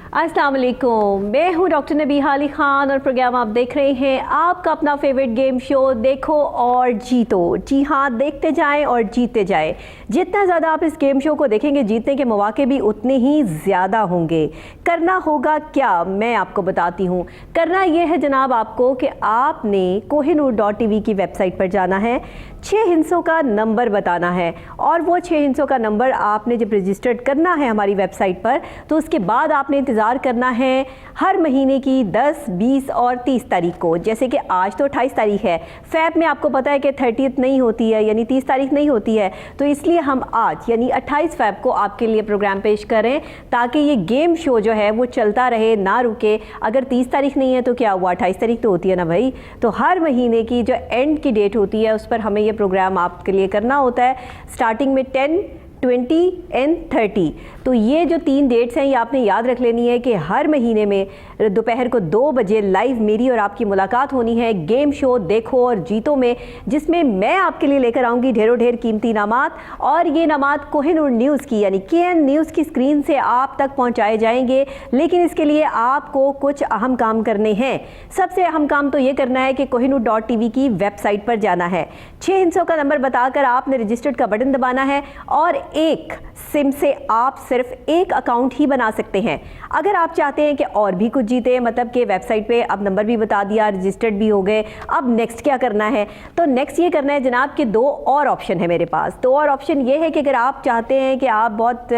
अस्सलाम वालेकुम, मैं हूँ डॉक्टर नबीहा अली खान और प्रोग्राम आप देख रहे हैं आपका अपना फेवरेट गेम शो देखो और जीतो। जी हाँ, देखते जाएं और जीतते जाएं। जितना ज़्यादा आप इस गेम शो को देखेंगे जीतने के मौके भी उतने ही ज़्यादा होंगे। करना होगा क्या, मैं आपको बताती हूँ। करना यह है जनाब आपको कि आपने kohinoor.tv की वेबसाइट पर जाना है, 6 हिंसों का नंबर बताना है और वो 6 हिंसों का नंबर आपने जब रजिस्टर्ड करना है हमारी वेबसाइट पर तो उसके बाद आपने इंतज़ार करना है हर महीने की 10, 20 और 30 तारीख को। जैसे कि आज तो 28 तारीख है, फ़ैब में आपको पता है कि 30th नहीं होती है, यानी 30 तारीख नहीं होती है, तो इसलिए हम आज यानी 28 फ़ैब को आपके लिए प्रोग्राम पेश करें ताकि ये गेम शो जो है वो चलता रहे, ना रुके। अगर 30 तारीख नहीं है तो क्या हुआ, 28 तारीख तो होती है ना भाई। तो हर महीने की जो एंड की डेट होती है उस पर हमें ये प्रोग्राम आपके लिए करना होता है, स्टार्टिंग में 10, 20 एंड 30। तो ये जो 3 डेट्स हैं ये आपने याद रख लेनी है कि हर महीने में दोपहर को 2 बजे लाइव मेरी और आपकी मुलाकात होनी है गेम शो देखो और जीतो में, जिसमें मैं आपके लिए लेकर आऊँगी ढेरों ढेर कीमती इनामात। और ये इनामात कोहिनूर न्यूज़ की यानी KN न्यूज़ की स्क्रीन से आप तक पहुँचाए जाएंगे। लेकिन इसके लिए आपको कुछ अहम काम करने हैं। सबसे अहम काम तो ये करना है कि kohinoor.tv की वेबसाइट पर जाना है, 6 हिंसों का नंबर बताकर आपने रजिस्टर्ड का बटन दबाना है और एक सिम से आप सिर्फ एक अकाउंट ही बना सकते हैं। अगर आप चाहते हैं कि और भी कुछ जीते, मतलब कि वेबसाइट पे अब नंबर भी बता दिया, रजिस्टर्ड भी हो गए, अब नेक्स्ट क्या करना है, तो नेक्स्ट ये करना है जनाब कि 2 और ऑप्शन है मेरे पास। 2 और ऑप्शन ये है कि अगर आप चाहते हैं कि आप बहुत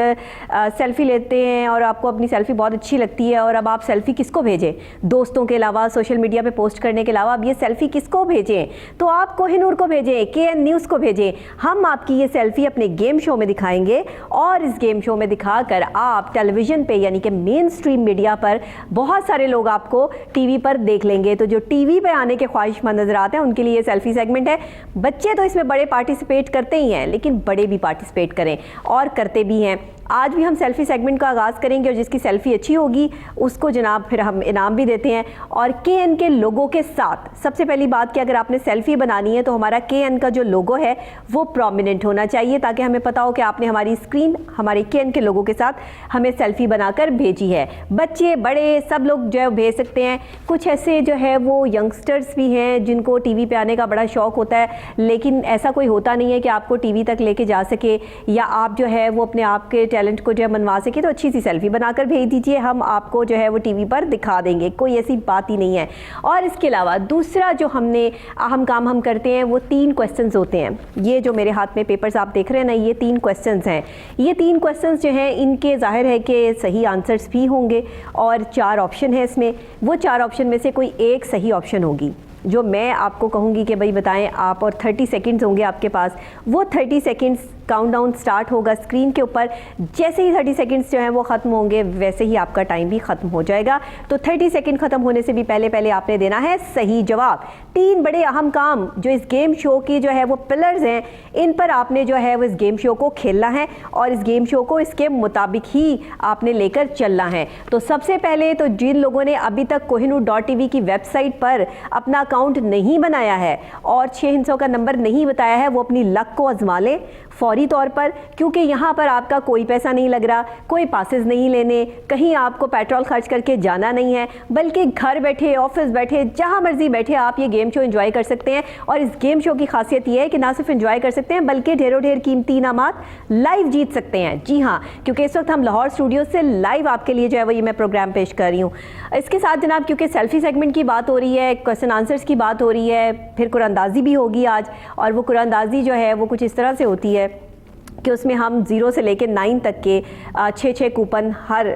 सेल्फी लेते हैं और आपको अपनी सेल्फी बहुत अच्छी लगती है और अब आप सेल्फी किसको भेजें, दोस्तों के अलावा सोशल मीडिया पे पोस्ट करने के अलावा अब ये सेल्फी किसको भेजें, तो आप कोहिनूर को भेजें, KN न्यूज़ को भेजें। हम आपकी ये सेल्फी अपने गेम शो में दिखाएंगे और इस गेम शो में दिखाकर आप टेलीविज़न पे यानी कि मेन स्ट्रीम मीडिया पर बहुत सारे लोग आपको टीवी पर देख लेंगे। तो जो टीवी पे आने के ख्वाहिशमंद नजर आते हैं उनके लिए ये सेल्फी सेगमेंट है। बच्चे तो इसमें बड़े पार्टिसिपेट करते ही हैं, लेकिन बड़े भी पार्टिसिपेट करें और करते भी हैं। आज भी हम सेल्फी सेगमेंट का आगाज़ करेंगे और जिसकी सेल्फी अच्छी होगी उसको जनाब फिर हम इनाम भी देते हैं और KN के लोगों के साथ। सबसे पहली बात कि अगर आपने सेल्फी बनानी है तो हमारा KN का जो लोगो है वो प्रोमिनेंट होना चाहिए ताकि हमें पता हो कि आपने हमारी स्क्रीन हमारे KN के लोगों के साथ हमें सेल्फी बनाकर भेजी है। बच्चे बड़े सब लोग जो है भेज सकते हैं। कुछ ऐसे जो है वो यंगस्टर्स भी हैं जिनको टीवी पे आने का बड़ा शौक़ होता है, लेकिन ऐसा कोई होता नहीं है कि आपको टीवी तक लेके जा सके या आप जो है वो अपने आप के टैलेंट को जो है मनवा सके, तो अच्छी सी सेल्फी बनाकर भेज दीजिए, हम आपको जो है वो टीवी पर दिखा देंगे, कोई ऐसी बात ही नहीं है। और इसके अलावा दूसरा जो हमने अहम काम हम करते हैं वो 3 क्वेश्चंस होते हैं। ये जो मेरे हाथ में पेपर्स आप देख रहे हैं ना, ये 3 क्वेश्चंस हैं। ये 3 क्वेश्चंस जो हैं इनके जाहिर है कि सही आंसर्स भी होंगे और 4 ऑप्शन है इसमें। वो 4 ऑप्शन में से कोई एक सही ऑप्शन होगी जो मैं आपको कहूँगी कि भाई बताएं आप, और 30 सेकंड्स होंगे आपके पास। वो 30 सेकंड्स काउंटडाउन स्टार्ट होगा स्क्रीन के ऊपर। जैसे ही 30 सेकंड्स जो हैं वो ख़त्म होंगे वैसे ही आपका टाइम भी ख़त्म हो जाएगा। तो 30 सेकंड ख़त्म होने से भी पहले आपने देना है सही जवाब। 3 बड़े अहम काम जो इस गेम शो की जो है वो पिलर्स हैं, इन पर आपने जो है वो इस गेम शो को खेलना है और इस गेम शो को इसके मुताबिक ही आपने लेकर चलना है। तो सबसे पहले तो जिन लोगों ने अभी तक kohinoor.tv की वेबसाइट पर अपना अकाउंट नहीं बनाया है और 6 हिंसों का नंबर नहीं बताया है, वो अपनी लक को आजमा लें फौरी तौर पर, क्योंकि यहाँ पर आपका कोई पैसा नहीं लग रहा, कोई पासेस नहीं लेने, कहीं आपको पेट्रोल खर्च करके जाना नहीं है, बल्कि घर बैठे, ऑफिस बैठे, जहाँ मर्जी बैठे आप ये गेम शो एंजॉय कर सकते हैं। और इस गेम शो की खासियत ये है कि ना सिर्फ एंजॉय कर सकते हैं बल्कि ढेरों ढेर कीमती इनामात लाइव जीत सकते हैं। जी हाँ, क्योंकि इस वक्त हम लाहौर स्टूडियो से लाइव आपके लिए जो है वो ये मैं प्रोग्राम पेश कर रही हूँ। इसके साथ जनाब क्योंकि सेल्फी सेगमेंट की बात हो रही है, क्वेश्चन आंसर्स की बात हो रही है, फिर कुरानंदाजी भी होगी आज। और वो कुरानंदाजी जो है वो कुछ इस तरह से होती है कि उसमें हम 0 से लेकर 9 तक के 6 कूपन हर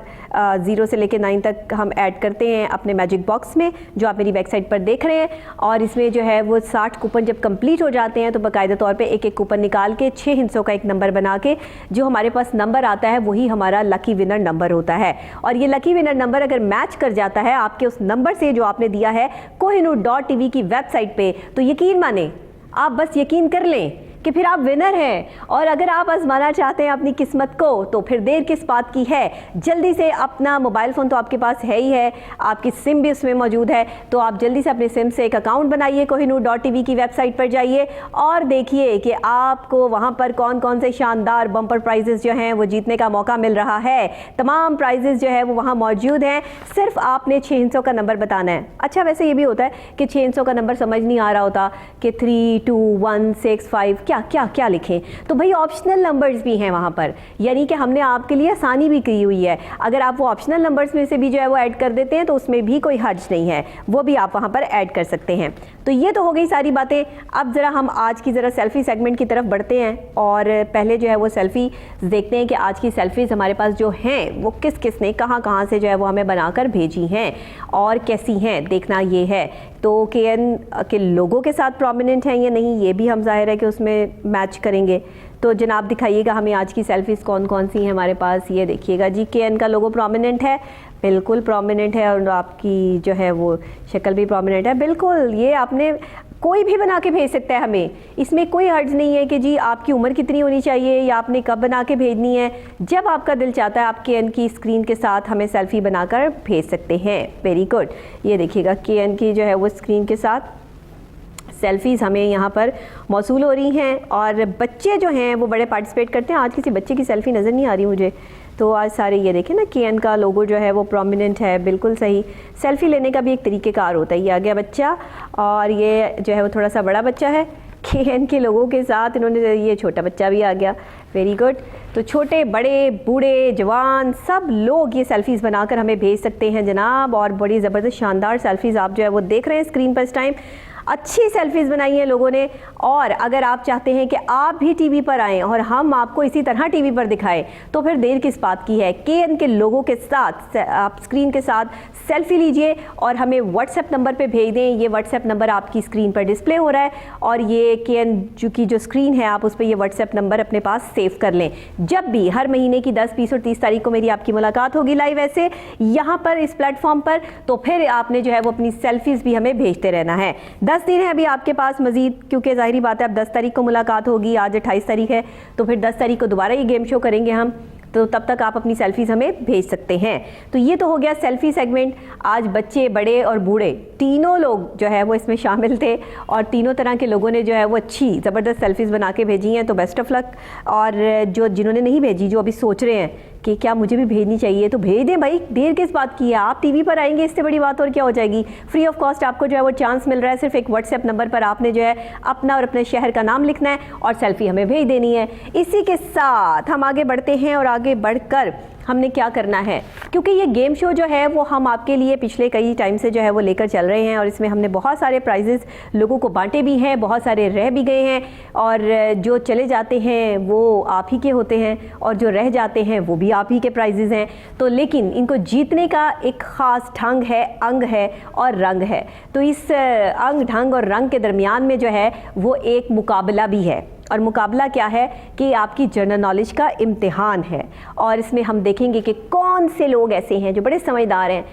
0 से लेकर 9 तक हम ऐड करते हैं अपने मैजिक बॉक्स में जो आप मेरी वेबसाइट पर देख रहे हैं। और इसमें जो है वो 60 कूपन जब कंप्लीट हो जाते हैं तो बाकायदा तौर पे एक कूपन निकाल के 6 हिस्सों का एक नंबर बना के जो हमारे पास नंबर आता है वही हमारा लकी विनर नंबर होता है। और ये लकी विनर नंबर अगर मैच कर जाता है आपके उस नंबर से जो आपने दिया है kohinoor.tv की वेबसाइट पर, तो यकीन माने, आप बस यकीन कर लें कि फिर आप विनर हैं। और अगर आप आजमाना चाहते हैं अपनी किस्मत को तो फिर देर किस बात की है, जल्दी से अपना मोबाइल फ़ोन तो आपके पास है ही है, आपकी सिम भी उसमें मौजूद है, तो आप जल्दी से अपने सिम से एक अकाउंट बनाइए, kohinoor.tv की वेबसाइट पर जाइए और देखिए कि आपको वहाँ पर कौन कौन से शानदार बम्पर प्राइजेस जो हैं वो जीतने का मौका मिल रहा है। तमाम प्राइजेस जो है वो वहाँ मौजूद हैं, सिर्फ आपने 6 हिस्सों का नंबर बताना है। अच्छा, वैसे ये भी होता है कि 6 हिस्सों का नंबर समझ नहीं आ रहा होता कि 3, 2, 1, 6, 5 क्या क्या क्या लिखें, तो भाई ऑप्शनल नंबर्स भी हैं वहाँ पर, यानी कि हमने आपके लिए आसानी भी की हुई है। अगर आप वो ऑप्शनल नंबर्स में से भी जो है वो ऐड कर देते हैं तो उसमें भी कोई हर्ज नहीं है, वो भी आप वहाँ पर ऐड कर सकते हैं। तो ये तो हो गई सारी बातें। अब ज़रा हम आज की ज़रा सेल्फ़ी सेगमेंट की तरफ बढ़ते हैं और पहले जो है वो सेल्फ़ी देखते हैं कि आज की सेल्फ़ीज़ हमारे पास जो हैं वो किस किस ने कहाँ कहाँ से जो है वो हमें बनाकर भेजी हैं और कैसी हैं, देखना ये है। तो KN के लोगों के साथ प्रोमिनेंट हैं या नहीं, ये भी हम जाहिर है कि उसमें मैच करेंगे। तो जनाब दिखाइएगा हमें आज की सेल्फ़ीज़ कौन कौन सी हैं हमारे पास। ये देखिएगा जी, KN का लोगो प्रोमिनेंट है, बिल्कुल प्रोमिनेंट है, और आपकी जो है वो शक्ल भी प्रोमिनेंट है, बिल्कुल। ये आपने कोई भी बना के भेज सकता है हमें, इसमें कोई हर्ज नहीं है कि जी आपकी उम्र कितनी होनी चाहिए या आपने कब बना के भेजनी है। जब आपका दिल चाहता है आप KN की स्क्रीन के साथ हमें सेल्फ़ी बनाकर भेज सकते हैं। Very good. ये देखिएगा KN की जो है वो स्क्रीन के साथ सेल्फ़ीज़ हमें यहाँ पर मौसूल हो रही हैं और बच्चे जो हैं वो बड़े पार्टिसिपेट करते हैं। आज किसी बच्चे की सेल्फ़ी नज़र नहीं आ रही मुझे, तो आज सारे ये देखें ना, KN का लोगो जो है वो प्रोमिनेंट है, बिल्कुल सही। सेल्फ़ी लेने का भी एक तरीक़ेकार होता है। ये आ गया बच्चा और ये जो है वो थोड़ा सा बड़ा बच्चा है KN के लोगों के साथ, इन्होंने ये छोटा बच्चा भी आ गया। Very good. तो छोटे बड़े बूढ़े जवान सब लोग ये सेल्फ़ीज़ बनाकर हमें भेज सकते हैं जनाब, और बड़ी ज़बरदस्त शानदार सेल्फ़ीज़ आप जो है वो देख रहे हैं स्क्रीन पर इस टाइम। अच्छी सेल्फ़ीज़ बनाई हैं लोगों ने, और अगर आप चाहते हैं कि आप भी टीवी पर आएँ और हम आपको इसी तरह टीवी पर दिखाएं तो फिर देर किस बात की है। KN के लोगों के साथ आप स्क्रीन के साथ सेल्फ़ी लीजिए और हमें व्हाट्सएप नंबर पे भेज दें। ये व्हाट्सएप नंबर आपकी स्क्रीन पर डिस्प्ले हो रहा है और ये KN की जो स्क्रीन है आप उस पर ये व्हाट्सएप नंबर अपने पास सेव कर लें। जब भी हर महीने की 10, 20 और 30 तारीख को मेरी आपकी मुलाकात होगी लाइव ऐसे यहाँ पर इस प्लेटफॉर्म पर, तो फिर आपने जो है वो अपनी सेल्फ़ीज़ भी हमें भेजते रहना है। 10 दिन है अभी आपके पास मजीद, क्योंकि जाहिर बात है अब 10 तारीख को मुलाकात होगी, आज 28 तारीख है, तो फिर 10 तारीख को दोबारा ये गेम शो करेंगे हम, तो तब तक आप अपनी सेल्फ़ीज़ हमें भेज सकते हैं। तो ये तो हो गया सेल्फ़ी सेगमेंट। आज बच्चे बड़े और बूढ़े तीनों लोग जो है वो इसमें शामिल थे और तीनों तरह के लोगों ने जो है वो अच्छी ज़बरदस्त सेल्फ़ीज़ बना के भेजी हैं, तो बेस्ट ऑफ लक। और जिन्होंने नहीं भेजी, जो अभी सोच रहे हैं कि क्या मुझे भी भेजनी चाहिए, तो भेज दें भाई, देर किस बात की है। आप टीवी पर आएंगे, इससे बड़ी बात और क्या हो जाएगी। फ्री ऑफ कॉस्ट आपको जो है वो चांस मिल रहा है। सिर्फ एक व्हाट्सएप नंबर पर आपने जो है अपना और अपने शहर का नाम लिखना है और सेल्फ़ी हमें भेज देनी है। इसी के साथ हम आगे बढ़ते हैं और आगे बढ़कर हमने क्या करना है, क्योंकि ये गेम शो जो है वो हम आपके लिए पिछले कई टाइम से जो है वो लेकर चल रहे हैं और इसमें हमने बहुत सारे प्राइजेस लोगों को बांटे भी हैं, बहुत सारे रह भी गए हैं, और जो चले जाते हैं वो आप ही के होते हैं और जो रह जाते हैं वो भी आप ही के प्राइजेस हैं। तो लेकिन इनको जीतने का एक ख़ास ढंग है, अंग है और रंग है। तो इस अंग, ढंग और रंग के दरमियान में जो है वो एक मुकाबला भी है, और मुकाबला क्या है कि आपकी जनरल नॉलेज का इम्तिहान है। और इसमें हम देखेंगे कि कौन से लोग ऐसे हैं जो बड़े समझदार हैं।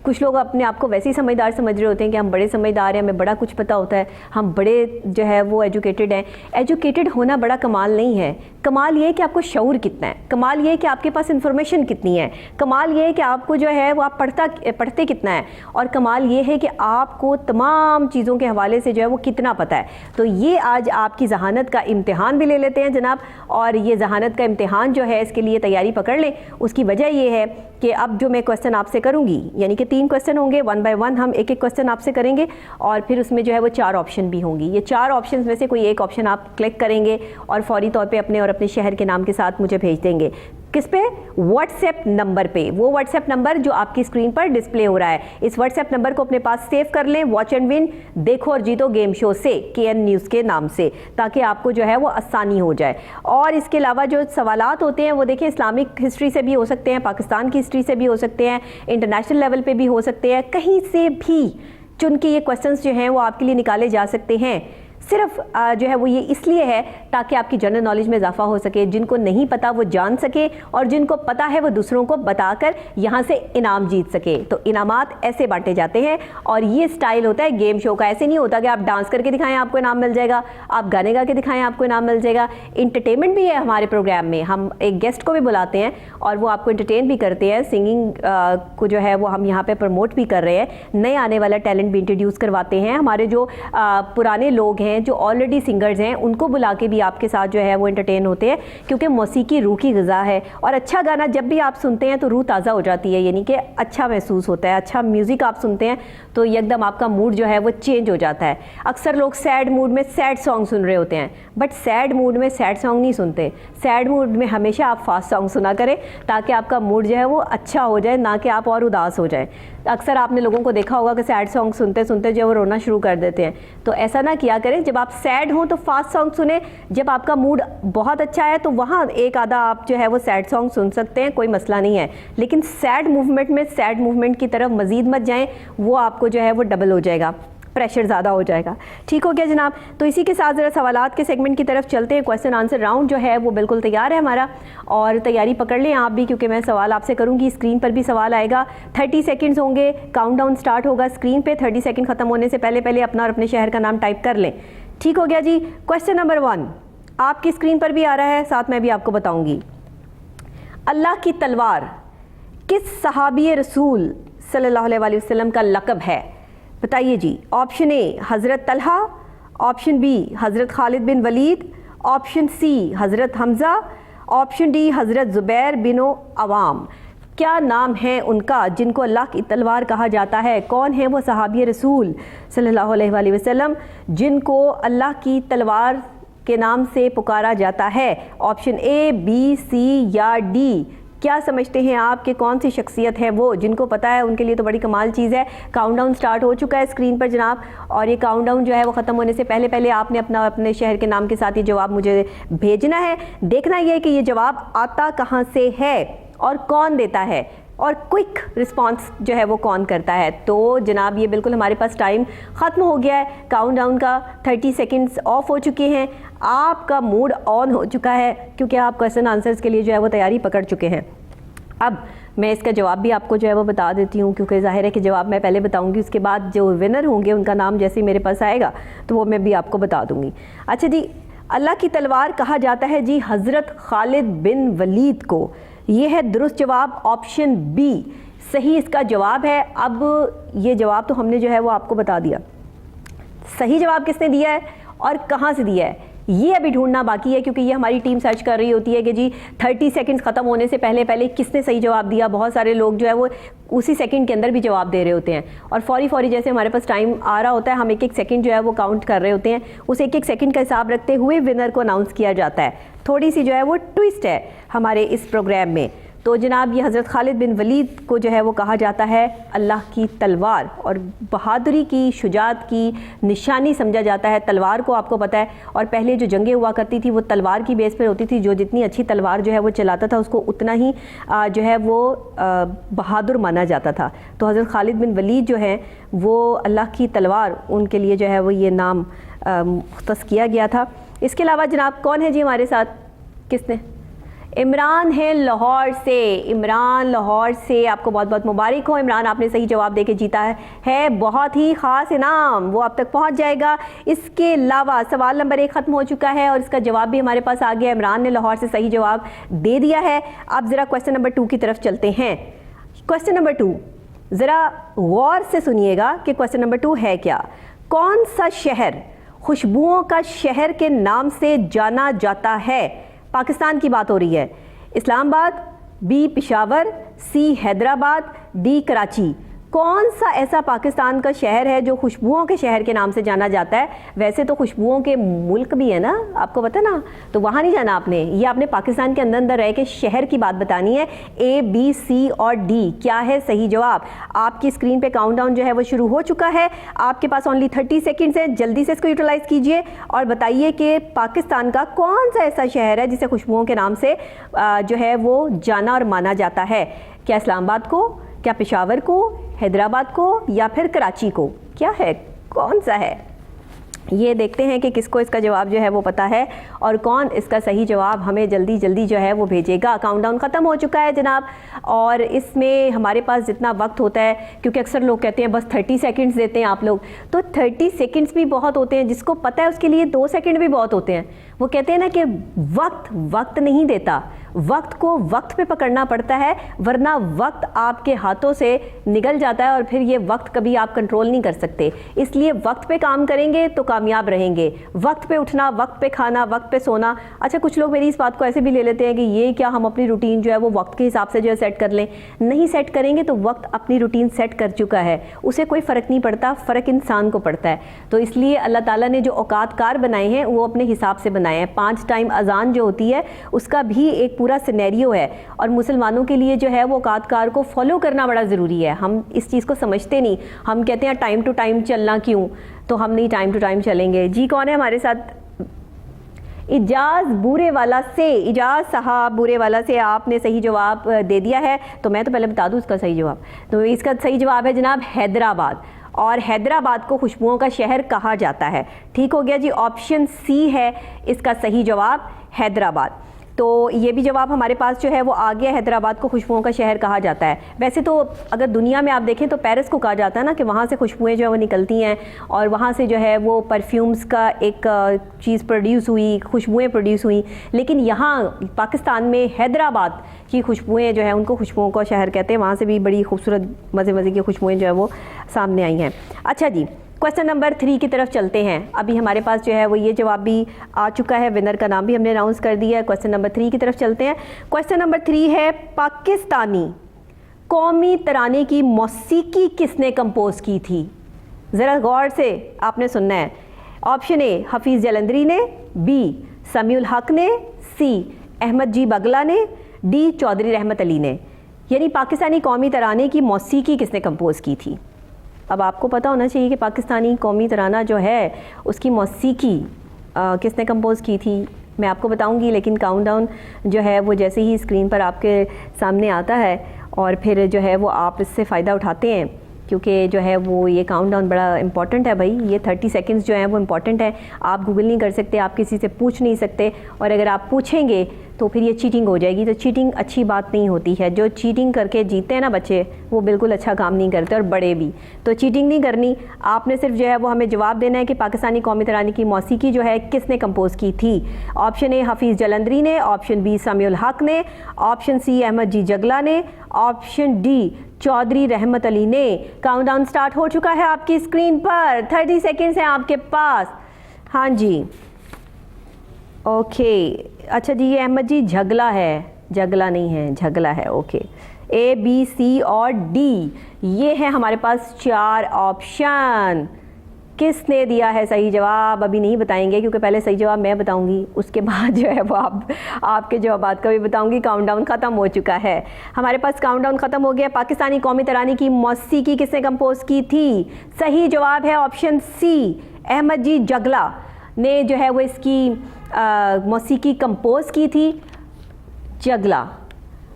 कुछ लोग अपने आप को वैसे ही समझदार समझ रहे होते हैं कि हम बड़े समझदार हैं, हमें बड़ा कुछ पता होता है, हम बड़े जो है वो एजुकेटेड हैं। एजुकेटेड होना बड़ा कमाल नहीं है, कमाल ये है कि आपको शऊर कितना है, कमाल ये है कि आपके पास इंफॉर्मेशन कितनी है, कमाल ये है कि आपको जो है वो आप पढ़ते कितना है, और कमाल ये है कि आपको तमाम चीज़ों के हवाले से जो है वो कितना पता है। तो ये आज आपकी जहानत का इम्तिहान भी ले लेते हैं जनाब, और ये जहानत का इम्तिहान जो है इसके लिए तैयारी पकड़ लें। उसकी वजह ये है कि अब जो मैं क्वेश्चन आपसे करूँगी, यानी कि 3 क्वेश्चन होंगे, 1 बाय 1 हम एक एक क्वेश्चन आपसे करेंगे, और फिर उसमें जो है वो 4 ऑप्शन भी होंगी। ये 4 ऑप्शन में से कोई एक ऑप्शन आप क्लिक करेंगे और फौरी तौर पे अपने और अपने शहर के नाम के साथ मुझे भेज देंगे। किस पे? व्हाट्सएप नंबर पे। वो व्हाट्सएप नंबर जो आपकी स्क्रीन पर डिस्प्ले हो रहा है, इस व्हाट्सएप नंबर को अपने पास सेव कर लें, वॉच एंड विन देखो और जीतो गेम शो से, KN न्यूज़ के नाम से, ताकि आपको जो है वो आसानी हो जाए। और इसके अलावा जो सवालात होते हैं वो देखिए इस्लामिक हिस्ट्री से भी हो सकते हैं, पाकिस्तान की हिस्ट्री से भी हो सकते हैं, इंटरनेशनल लेवल पे भी हो सकते हैं, कहीं से भी चुन के ये क्वेश्चंस जो हैं वो आपके लिए निकाले जा सकते हैं। सिर्फ जो है वो ये इसलिए है ताकि आपकी जनरल नॉलेज में इजाफा हो सके, जिनको नहीं पता वो जान सके और जिनको पता है वो दूसरों को बताकर यहाँ से इनाम जीत सके। तो इनामात ऐसे बांटे जाते हैं और ये स्टाइल होता है गेम शो का। ऐसे नहीं होता कि आप डांस करके दिखाएं आपको इनाम मिल जाएगा, आप गाने गा के दिखाएं आपको इनाम मिल जाएगा। इंटरटेनमेंट भी है हमारे प्रोग्राम में, हम एक गेस्ट को भी बुलाते हैं और वो आपको इंटरटेन भी करते हैं। सिंगिंग को जो है वो हम यहाँ पे प्रमोट भी कर रहे हैं, नए आने वाला टैलेंट भी इंट्रोड्यूस करवाते हैं। हमारे जो पुराने लोग हैं जो ऑलरेडी सिंगर्स हैं उनको बुला के भी आपके साथ जो है वो एंटरटेन होते हैं, क्योंकि मौसीकी रूह की ग़िज़ा है और अच्छा गाना जब भी आप सुनते हैं तो रूह ताज़ा हो जाती है, यानी कि अच्छा महसूस होता है। अच्छा म्यूज़िक आप सुनते हैं तो एकदम आपका मूड जो है वो चेंज हो जाता है। अक्सर लोग सैड मूड में सैड सॉन्ग सुन रहे होते हैं, बट सैड मूड में सैड सॉन्ग नहीं सुनते। सैड मूड में हमेशा आप फास्ट सॉन्ग सुना करें ताकि आपका मूड जो है वो अच्छा हो जाए, ना कि आप और उदास हो जाए। अक्सर आपने लोगों को देखा होगा कि सैड सॉन्ग सुनते सुनते जो वो रोना शुरू कर देते हैं, तो ऐसा ना किया करें। जब आप सैड हो तो फास्ट सॉन्ग सुने, जब आपका मूड बहुत अच्छा है तो वहाँ एक आधा आप जो है वो सैड सॉन्ग सुन सकते हैं, कोई मसला नहीं है। लेकिन सैड मूवमेंट में सैड मूवमेंट की तरफ मज़ीद मत जाएं, वो आपको जो है वो डबल हो जाएगा, प्रेशर ज़्यादा हो जाएगा। ठीक हो गया जनाब। तो इसी के साथ ज़रा सवालात के सेगमेंट की तरफ चलते हैं। क्वेश्चन आंसर राउंड जो है वो बिल्कुल तैयार है हमारा, और तैयारी पकड़ लें आप भी, क्योंकि मैं सवाल आपसे करूँगी। स्क्रीन पर भी सवाल आएगा, 30 सेकंड्स होंगे, काउंटडाउन स्टार्ट होगा स्क्रीन पे। 30 सेकंड ख़त्म होने से पहले पहले अपना और अपने शहर का नाम टाइप कर लें। ठीक हो गया जी। क्वेश्चन नंबर 1 आपकी स्क्रीन पर भी आ रहा है, साथ मैं भी आपको बताऊँगी। अल्लाह की तलवार किस सहाबी रसूल सल्लल्लाहु अलैहि वसल्लम का लक़ब है? बताइए जी। ऑप्शन ए हज़रत तलहा, ऑप्शन बी हज़रत खालिद बिन वलीद, ऑप्शन सी हज़रत हमज़ा, ऑप्शन डी हज़रत ज़ुबैर बिन अवाम। क्या नाम है उनका जिनको अल्लाह की तलवार कहा जाता है? कौन है वो सहाबी रसूल सल्लल्लाहु अलैहि वसल्लम जिनको अल्लाह की तलवार के नाम से पुकारा जाता है? ऑप्शन ए, बी, सी या डी। क्या समझते हैं आप कि कौन सी शख्सियत है वो? जिनको पता है उनके लिए तो बड़ी कमाल चीज़ है। काउंटडाउन स्टार्ट हो चुका है स्क्रीन पर जनाब, और ये काउंटडाउन जो है वो ख़त्म होने से पहले पहले आपने अपने शहर के नाम के साथ ये जवाब मुझे भेजना है। देखना ये है कि ये जवाब आता कहाँ से है और कौन देता है, और क्विक रिस्पांस जो है वो कौन करता है। तो जनाब ये बिल्कुल हमारे पास टाइम ख़त्म हो गया है, काउंटडाउन का 30 सेकंड्स ऑफ हो चुके हैं, आपका मूड ऑन हो चुका है, क्योंकि आप क्वेश्चन आंसर्स के लिए जो है वो तैयारी पकड़ चुके हैं। अब मैं इसका जवाब भी आपको जो है वो बता देती हूँ, क्योंकि ज़ाहिर है कि जवाब मैं पहले बताऊँगी, उसके बाद जो विनर होंगे उनका नाम जैसे ही मेरे पास आएगा तो वो मैं भी आपको बता दूँगी। अच्छा जी, अल्लाह की तलवार कहा जाता है जी हज़रत खालिद बिन वलीद को। ये है दुरुस्त जवाब, ऑप्शन बी सही इसका जवाब है। अब ये जवाब तो हमने जो है वो आपको बता दिया, सही जवाब किसने दिया है और कहाँ से दिया है ये अभी ढूंढना बाकी है, क्योंकि ये हमारी टीम सर्च कर रही होती है कि जी 30 सेकंड्स ख़त्म होने से पहले पहले किसने सही जवाब दिया। बहुत सारे लोग जो है वो उसी सेकंड के अंदर भी जवाब दे रहे होते हैं, और फौरी जैसे हमारे पास टाइम आ रहा होता है, हम एक सेकंड जो है वो काउंट कर रहे होते हैं, उस एक सेकंड का हिसाब रखते हुए विनर को अनाउंस किया जाता है। थोड़ी सी जो है वो ट्विस्ट है हमारे इस प्रोग्राम में। तो जनाब ये हज़रत खालिद बिन वलीद को जो है वो कहा जाता है अल्लाह की तलवार, और बहादुरी की, शुजात की निशानी समझा जाता है तलवार को, आपको पता है। और पहले जो जंगें हुआ करती थी वो तलवार की बेस पर होती थी, जो जितनी अच्छी तलवार जो है वो चलाता था उसको उतना ही जो है वो बहादुर माना जाता था। तो हज़रत खालिद बिन वलीद जो है वो अल्लाह की तलवार, उनके लिए जो है वो ये नाम मुख्तस किया गया था। इसके अलावा जनाब कौन है जी हमारे साथ? किसने? इमरान है लाहौर से। इमरान लाहौर से, आपको बहुत बहुत मुबारक हो इमरान, आपने सही जवाब देके जीता है बहुत ही ख़ास इनाम, वो आप तक पहुंच जाएगा। इसके अलावा सवाल नंबर 1 ख़त्म हो चुका है और इसका जवाब भी हमारे पास आ गया। इमरान ने लाहौर से सही जवाब दे दिया है। अब ज़रा क्वेश्चन नंबर 2 की तरफ चलते हैं। क्वेश्चन नंबर 2 ज़रा गौर से सुनिएगा कि क्वेश्चन नंबर 2 है क्या। कौन सा शहर खुशबुओं का शहर के नाम से जाना जाता है? पाकिस्तान की बात हो रही है। इस्लामाबाद, बी पेशावर, सी हैदराबाद, डी कराची। कौन सा ऐसा पाकिस्तान का शहर है जो खुशबुओं के शहर के नाम से जाना जाता है? वैसे तो खुशबुओं के मुल्क भी है ना, आपको पता ना, तो वहाँ नहीं जाना आपने, ये आपने पाकिस्तान के अंदर अंदर रह के शहर की बात बतानी है। ए, बी, सी और डी क्या है सही जवाब? आपकी स्क्रीन पे काउंटडाउन जो है वो शुरू हो चुका है। आपके पास ओनली 30 सेकेंड्स है, जल्दी से इसको यूटिलाइज़ कीजिए और बताइए कि पाकिस्तान का कौन सा ऐसा शहर है जिसे खुशबुओं के नाम से जो है वो जाना और माना जाता है। क्या इस्लामाबाद को, क्या पेशावर को, हैदराबाद को या फिर कराची को? क्या है, कौन सा है? ये देखते हैं कि किसको इसका जवाब जो है वो पता है और कौन इसका सही जवाब हमें जल्दी जल्दी जो है वो भेजेगा। काउंटडाउन ख़त्म हो चुका है जनाब, और इसमें हमारे पास जितना वक्त होता है, क्योंकि अक्सर लोग कहते हैं बस 30 सेकंड्स देते हैं आप लोग, तो 30 सेकंड्स भी बहुत होते हैं। जिसको पता है उसके लिए 2 सेकंड भी बहुत होते हैं। वो कहते हैं ना कि वक्त नहीं देता, वक्त को वक्त पे पकड़ना पड़ता है, वरना वक्त आपके हाथों से निकल जाता है और फिर ये वक्त कभी आप कंट्रोल नहीं कर सकते। इसलिए वक्त पे काम करेंगे तो कामयाब रहेंगे। वक्त पे उठना, वक्त पे खाना, वक्त पे सोना। अच्छा, कुछ लोग मेरी इस बात को ऐसे भी ले लेते हैं कि ये क्या हम अपनी रूटीन जो है वो वक्त के हिसाब से जो है सेट कर लें। नहीं सेट करेंगे तो वक्त अपनी रूटीन सेट कर चुका है, उसे कोई फ़र्क नहीं पड़ता, फ़र्क इंसान को पड़ता है। तो इसलिए अल्लाह ताला ने जो औकातकार बनाए हैं वो अपने हिसाब से बनाए हैं। 5 टाइम अजान जो होती है उसका भी एक पूरा सिनेरियो है, और मुसलमानों के लिए जो है वो औकातकार को फॉलो करना बड़ा ज़रूरी है। हम इस चीज़ को समझते नहीं, हम कहते हैं टाइम टू टाइम चलना क्यों, तो हम नहीं टाइम टू टाइम चलेंगे। जी कौन है हमारे साथ? इजाज़ बूरे वाला से, इजाज़ साहब बूरे वाला से, आपने सही जवाब दे दिया है। तो मैं तो पहले बता दूँ इसका सही जवाब। तो इसका सही जवाब है जनाब हैदराबाद, और हैदराबाद को खुशबुओं का शहर कहा जाता है। ठीक हो गया जी, ऑप्शन सी है इसका सही जवाब, हैदराबाद। तो ये भी जवाब हमारे पास जो है वो आ गया, हैदराबाद को खुशबुओं का शहर कहा जाता है। वैसे तो अगर दुनिया में आप देखें तो पेरिस को कहा जाता है ना, कि वहाँ से खुशबुएं जो है वो निकलती हैं और वहाँ से जो है वो परफ्यूम्स का एक चीज़ प्रोड्यूस हुई, खुशबुएं प्रोड्यूस हुई। लेकिन यहाँ पाकिस्तान में हैदराबाद की खुशबुएं जो है उनको खुशबुओं का शहर कहते हैं। वहाँ से भी बड़ी खूबसूरत मज़े की खुशबुएं जो है वो सामने आई हैं। अच्छा जी, क्वेश्चन नंबर 3 की तरफ चलते हैं। अभी हमारे पास जो है वो ये जवाब भी आ चुका है, विनर का नाम भी हमने अनाउंस कर दिया है। क्वेश्चन नंबर 3 की तरफ चलते हैं। क्वेश्चन नंबर 3 है, पाकिस्तानी कौमी तराने की मौसीकी किसने कंपोज की थी? ज़रा गौर से आपने सुनना है। ऑप्शन ए हफीज़ जलंधरी ने, बी समीउल हक ने, सी अहमद जी बगला ने, डी चौधरी रहमत अली ने। यानी पाकिस्तानी कौमी तराने की मौसीकी किसने कंपोज की थी? अब आपको पता होना चाहिए कि पाकिस्तानी कौमी तराना जो है उसकी मौसीकी किसने कंपोज़ की थी। मैं आपको बताऊंगी, लेकिन काउंटडाउन जो है वो जैसे ही स्क्रीन पर आपके सामने आता है और फिर जो है वो आप इससे फ़ायदा उठाते हैं, क्योंकि जो है वो ये काउंटडाउन बड़ा इंपॉर्टेंट है भाई। ये 30 सेकंड्स जो हैं वो इंपॉर्टेंट है। आप गूगल नहीं कर सकते, आप किसी से पूछ नहीं सकते, और अगर आप पूछेंगे तो फिर ये चीटिंग हो जाएगी। तो चीटिंग अच्छी बात नहीं होती है। जो चीटिंग करके जीते हैं ना बच्चे, वो बिल्कुल अच्छा काम नहीं करते, और बड़े भी। तो चीटिंग नहीं करनी, आपने सिर्फ जो है वो हमें जवाब देना है कि पाकिस्तानी कौमी तराने की मौसीकी जो है किसने कंपोज़ की थी। ऑप्शन ए हफीज़ जलंधरी ने, ऑप्शन बी समीउल हक ने, ऑप्शन सी अहमद जी जगला ने, ऑप्शन डी चौधरी रहमत अली ने। काउंटडाउन स्टार्ट हो चुका है आपकी स्क्रीन पर, 30 सेकेंड्स हैं आपके पास। हाँ जी, ओके। अच्छा जी, ये अहमद जी झगला है, जगला नहीं है, झगला है। ओके, ए बी सी और डी, ये है हमारे पास 4 ऑप्शन। किसने दिया है सही जवाब अभी नहीं बताएंगे, क्योंकि पहले सही जवाब मैं बताऊंगी, उसके बाद जो है वो आपके जवाबात का भी बताऊंगी। काउंटडाउन ख़त्म हो चुका है हमारे पास, काउंटडाउन ख़त्म हो गया। पाकिस्तानी कौमी तराने की मौसीकी किसने कंपोज़ की थी? सही जवाब है ऑप्शन सी, अहमद जी जगला ने जो है वो इसकी मौसीकी कंपोज़ की थी। जगला,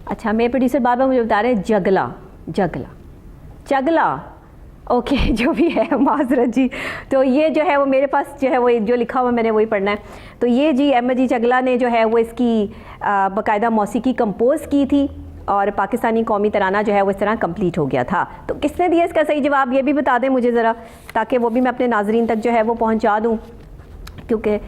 अच्छा मेरे प्रोड्यूसर बाबा मुझे बता रहे हैं जगला, जगला, जगला, ओके जो भी है, माजरत जी। तो ये जो है वो मेरे पास जो है वो जो लिखा हुआ मैंने वही पढ़ना है। तो ये जी अहमद जी जगला ने जो है वो इसकी बाकायदा मौसीकी कंपोज़ की थी, और पाकिस्तानी कौमी तराना जो है वो इस तरह कंप्लीट हो गया था। तो किसने दिया इसका सही जवाब, ये भी बता दें मुझे ज़रा, ताकि वो भी मैं अपने नाजरीन तक जो है वो पहुँचा दूँ। क्योंकि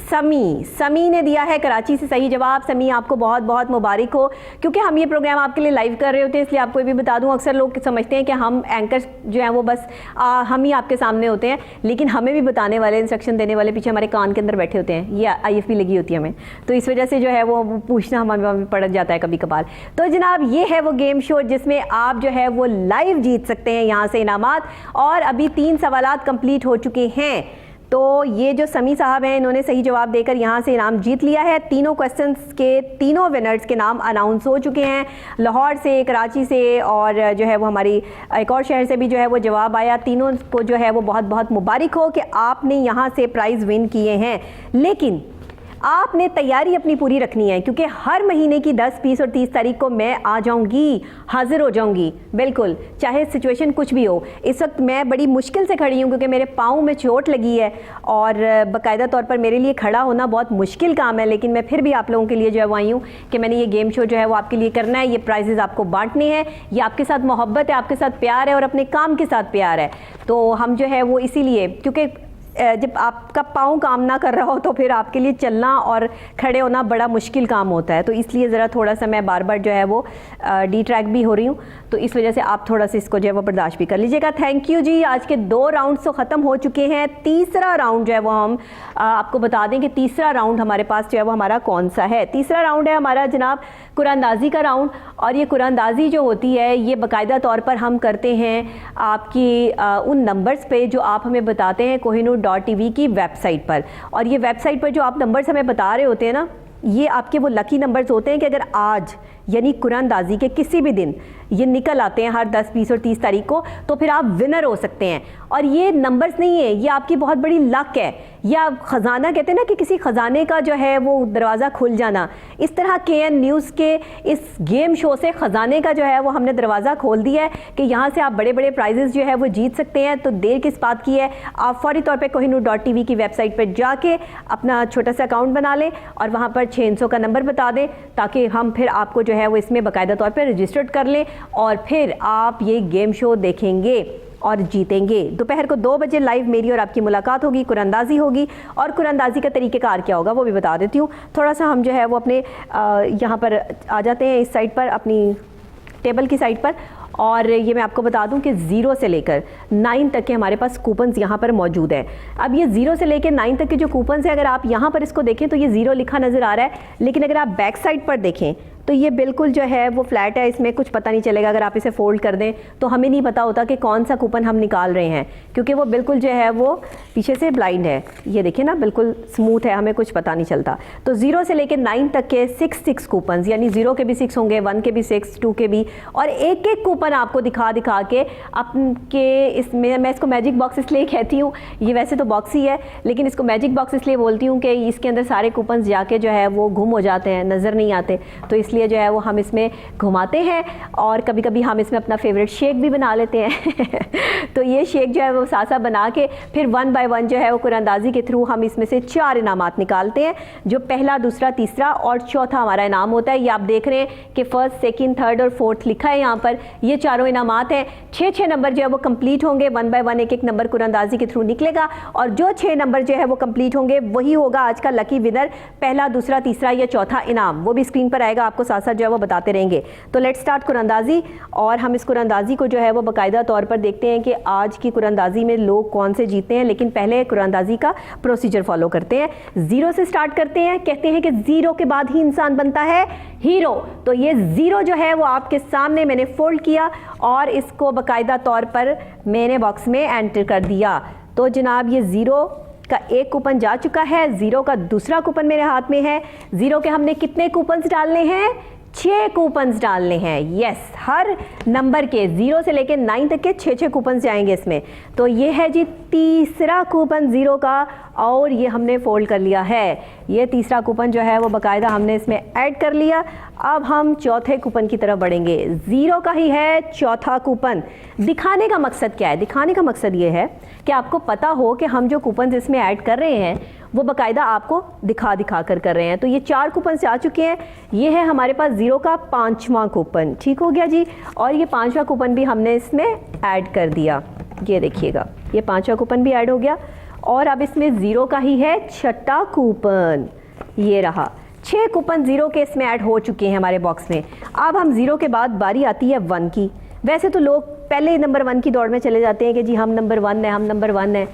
समी ने दिया है कराची से सही जवाब। समी, आपको बहुत बहुत मुबारक हो, क्योंकि हम ये प्रोग्राम आपके लिए लाइव कर रहे होते हैं, इसलिए आपको ये भी बता दूं। अक्सर लोग समझते हैं कि हम एंकर जो हैं वो बस हम ही आपके सामने होते हैं, लेकिन हमें भी बताने वाले, इंस्ट्रक्शन देने वाले पीछे हमारे कान के अंदर बैठे होते हैं। ये IFP लगी होती है हमें, तो इस वजह से जो है वो पूछना हमें पड़ जाता है कभी कभार। तो जनाब ये है वो गेम शो जिसमें आप जो है वो लाइव जीत सकते हैं यहाँ से इनामात, और अभी 3 सवालात कंप्लीट हो चुके हैं। तो ये जो समी साहब हैं, इन्होंने सही जवाब देकर यहाँ से इनाम जीत लिया है। तीनों क्वेश्चंस के तीनों विनर्स के नाम अनाउंस हो चुके हैं। लाहौर से, कराची से, और जो है वो हमारी एक और शहर से भी जो है वो जवाब आया। तीनों को जो है वो बहुत बहुत मुबारक हो कि आपने यहाँ से प्राइज़ विन किए हैं। लेकिन आपने तैयारी अपनी पूरी रखनी है, क्योंकि हर महीने की 10, 20 और 30 तारीख को मैं आ जाऊंगी, हाजिर हो जाऊंगी, बिल्कुल, चाहे सिचुएशन कुछ भी हो। इस वक्त मैं बड़ी मुश्किल से खड़ी हूँ क्योंकि मेरे पाँव में चोट लगी है और बाकायदा तौर पर मेरे लिए खड़ा होना बहुत मुश्किल काम है, लेकिन मैं फिर भी आप लोगों के लिए जो है वो आई हूँ कि मैंने ये गेम शो जो है वो आपके लिए करना है, ये प्राइजेज़ आपको बांटने हैं, ये आपके साथ मोहब्बत है, आपके साथ प्यार है और अपने काम के साथ प्यार है। तो हम जो है वो इसीलिए, क्योंकि जब आपका पाँव काम ना कर रहा हो तो फिर आपके लिए चलना और खड़े होना बड़ा मुश्किल काम होता है, तो इसलिए ज़रा थोड़ा सा मैं बार बार जो है वो डिट्रैक्ट भी हो रही हूँ, तो इस वजह से आप थोड़ा सा इसको जो है वो बर्दाश्त भी कर लीजिएगा। थैंक यू जी। आज के 2 राउंड्स तो ख़त्म हो चुके हैं, तीसरा राउंड जो है वो हम आपको बता दें कि तीसरा राउंड हमारे पास जो है वो हमारा कौन सा है। तीसरा राउंड है हमारा जनाब कुरानंदाज़ी का राउंड, और ये कुरानंदाज़ी जो होती है ये बाकायदा तौर पर हम करते हैं आपकी उन नंबर्स पे जो आप हमें बताते हैं kohinoor.tv की वेबसाइट पर, और ये वेबसाइट पर जो आप नंबर्स हमें बता रहे होते हैं ना, ये आपके वो लकी नंबर्स होते हैं कि अगर आज यानी कुरानंदाज़ी के किसी भी दिन ये निकल आते हैं हर 10, 20 और 30 तारीख को, तो फिर आप विनर हो सकते हैं। और ये नंबर्स नहीं है, ये आपकी बहुत बड़ी लक है, या ख़जाना कहते हैं ना कि किसी ख़जाने का जो है वो दरवाज़ा खुल जाना, इस तरह KN न्यूज़ के इस गेम शो से ख़जाने का जो है वो हमने दरवाज़ा खोल दिया है कि यहाँ से आप बड़े बड़े प्राइजेज़ जो है वो जीत सकते हैं। तो देर किस बात की है, आप फौरी तौर पर kohinoor.tv की वेबसाइट पर जाके अपना छोटा सा अकाउंट बना लें और वहाँ पर 600 का नंबर बता दें, ताकि हम फिर आपको जो है वो इसमें बाकायदा तौर पर रजिस्टर्ड कर लें और फिर आप ये गेम शो देखेंगे और जीतेंगे। दोपहर को 2 बजे लाइव मेरी और आपकी मुलाकात होगी, कुरानंदाज़ी होगी, और कुरानंदाज़ी का तरीक़ेकार क्या होगा वो भी बता देती हूँ। थोड़ा सा हम जो है वो अपने यहाँ पर आ जाते हैं इस साइड पर, अपनी टेबल की साइड पर, और ये मैं आपको बता दूं कि 0 से लेकर 9 तक के हमारे पास कूपन्स यहाँ पर मौजूद है। अब ये 0 से लेकर 9 तक के जो कूपन्स हैं, अगर आप यहाँ पर इसको देखें तो ये 0 लिखा नज़र आ रहा है, लेकिन अगर आप बैक साइड पर देखें तो ये बिल्कुल जो है वो फ्लैट है, इसमें कुछ पता नहीं चलेगा। अगर आप इसे फोल्ड कर दें तो हमें नहीं पता होता कि कौन सा कूपन हम निकाल रहे हैं, क्योंकि वो बिल्कुल जो है वो पीछे से ब्लाइंड है। ये देखिए ना, बिल्कुल स्मूथ है, हमें कुछ पता नहीं चलता। तो 0 से लेकर 9 तक के 6 कूपन, यानी 0 के भी 6 होंगे, 1 के भी 6, 2 के भी, और एक एक कूपन आपको दिखा के आपके इसमें, मैं इसको मैजिक बॉक्स इसलिए कहती हूँ, ये वैसे तो बॉक्स ही है लेकिन इसको मैजिक बॉक्स इसलिए बोलती हूँ कि इसके अंदर सारे कूपन जाके जो है वो गुम हो जाते हैं, नज़र नहीं आते, तो इसलिए जो है वो हम इसमें घुमाते हैं, और कभी कभी हम इसमें अपना फेवरेट शेक भी बना लेते हैं तो ये शेक जो है वो सासा बना के फिर 1 बाय 1 जो है वो कुरानंदाज़ी के थ्रू हम इसमें से 4 इनामात निकालते हैं, जो पहला, दूसरा, तीसरा और चौथा हमारा इनाम होता है। ये आप देख रहे हैं कि 1st, 2nd, 3rd और 4th लिखा है यहाँ पर, ये चारों इनामात हैं। 6 नंबर जो है वो कंप्लीट होंगे, 1 बाय 1 एक नंबर कुरानंदाज़ी के थ्रू निकलेगा, और जो 6 नंबर जो है वो कंप्लीट होंगे वही होगा आज का लकी विनर, पहला, दूसरा, तीसरा या चौथा इनाम, वो भी स्क्रीन पर आएगा, आपको साथ साथ जो है वो बताते रहेंगे। तो लेट्स स्टार्ट कुरानंदाज़ी, और हम इस कुरानंदाज़ी को जो है वो बाकायदा तौर पर देखते हैं कि आज की कुरानंदाज़ी में लोग कौन से जीते हैं, लेकिन पहले कुरानंदाज़ी का प्रोसीजर फॉलो करते हैं। 0 से स्टार्ट करते हैं, कहते हैं कि 0 के बाद ही इंसान बनता है हीरो। तो ये 0 जो है वो आपके सामने मैंने फोल्ड किया और इसको बाकायदा तौर पर मैंने बॉक्स में एंटर कर दिया। तो जनाब ये 0 का एक कूपन जा चुका है, 0 का दूसरा कूपन मेरे हाथ में है। 0 के हमने कितने कूपन्स डालने हैं? 6 कूपन्स डालने हैं। यस, हर नंबर के 0 से लेकर 9 तक के 6 कूपन्स जाएंगे इसमें। तो ये है जी तीसरा कूपन 0 का, और ये हमने फोल्ड कर लिया है। ये तीसरा कूपन जो है वो बाकायदा हमने इसमें ऐड कर लिया। अब हम चौथे कूपन की तरफ बढ़ेंगे। 0 का ही है चौथा कूपन। दिखाने का मकसद क्या है? दिखाने का मकसद ये है कि आपको पता हो कि हम जो कूपन इसमें ऐड कर रहे हैं वो बाकायदा आपको दिखा कर रहे हैं। तो ये 4 कूपन आ चुके हैं। ये है हमारे पास 0 का 5वां कूपन, ठीक हो गया जी। और ये 5वां कूपन भी हमने इसमें ऐड कर दिया, ये देखिएगा, ये 5वां कूपन भी ऐड हो गया। और अब इसमें 0 का ही है 6ठा कूपन, ये रहा। 6 कूपन 0 के इसमें ऐड हो चुके हैं हमारे बॉक्स में। अब हम 0 के बाद बारी आती है 1 की। वैसे तो लोग पहले ही नंबर 1 की दौड़ में चले जाते हैं कि जी हम नंबर 1 है, हम नंबर 1 है।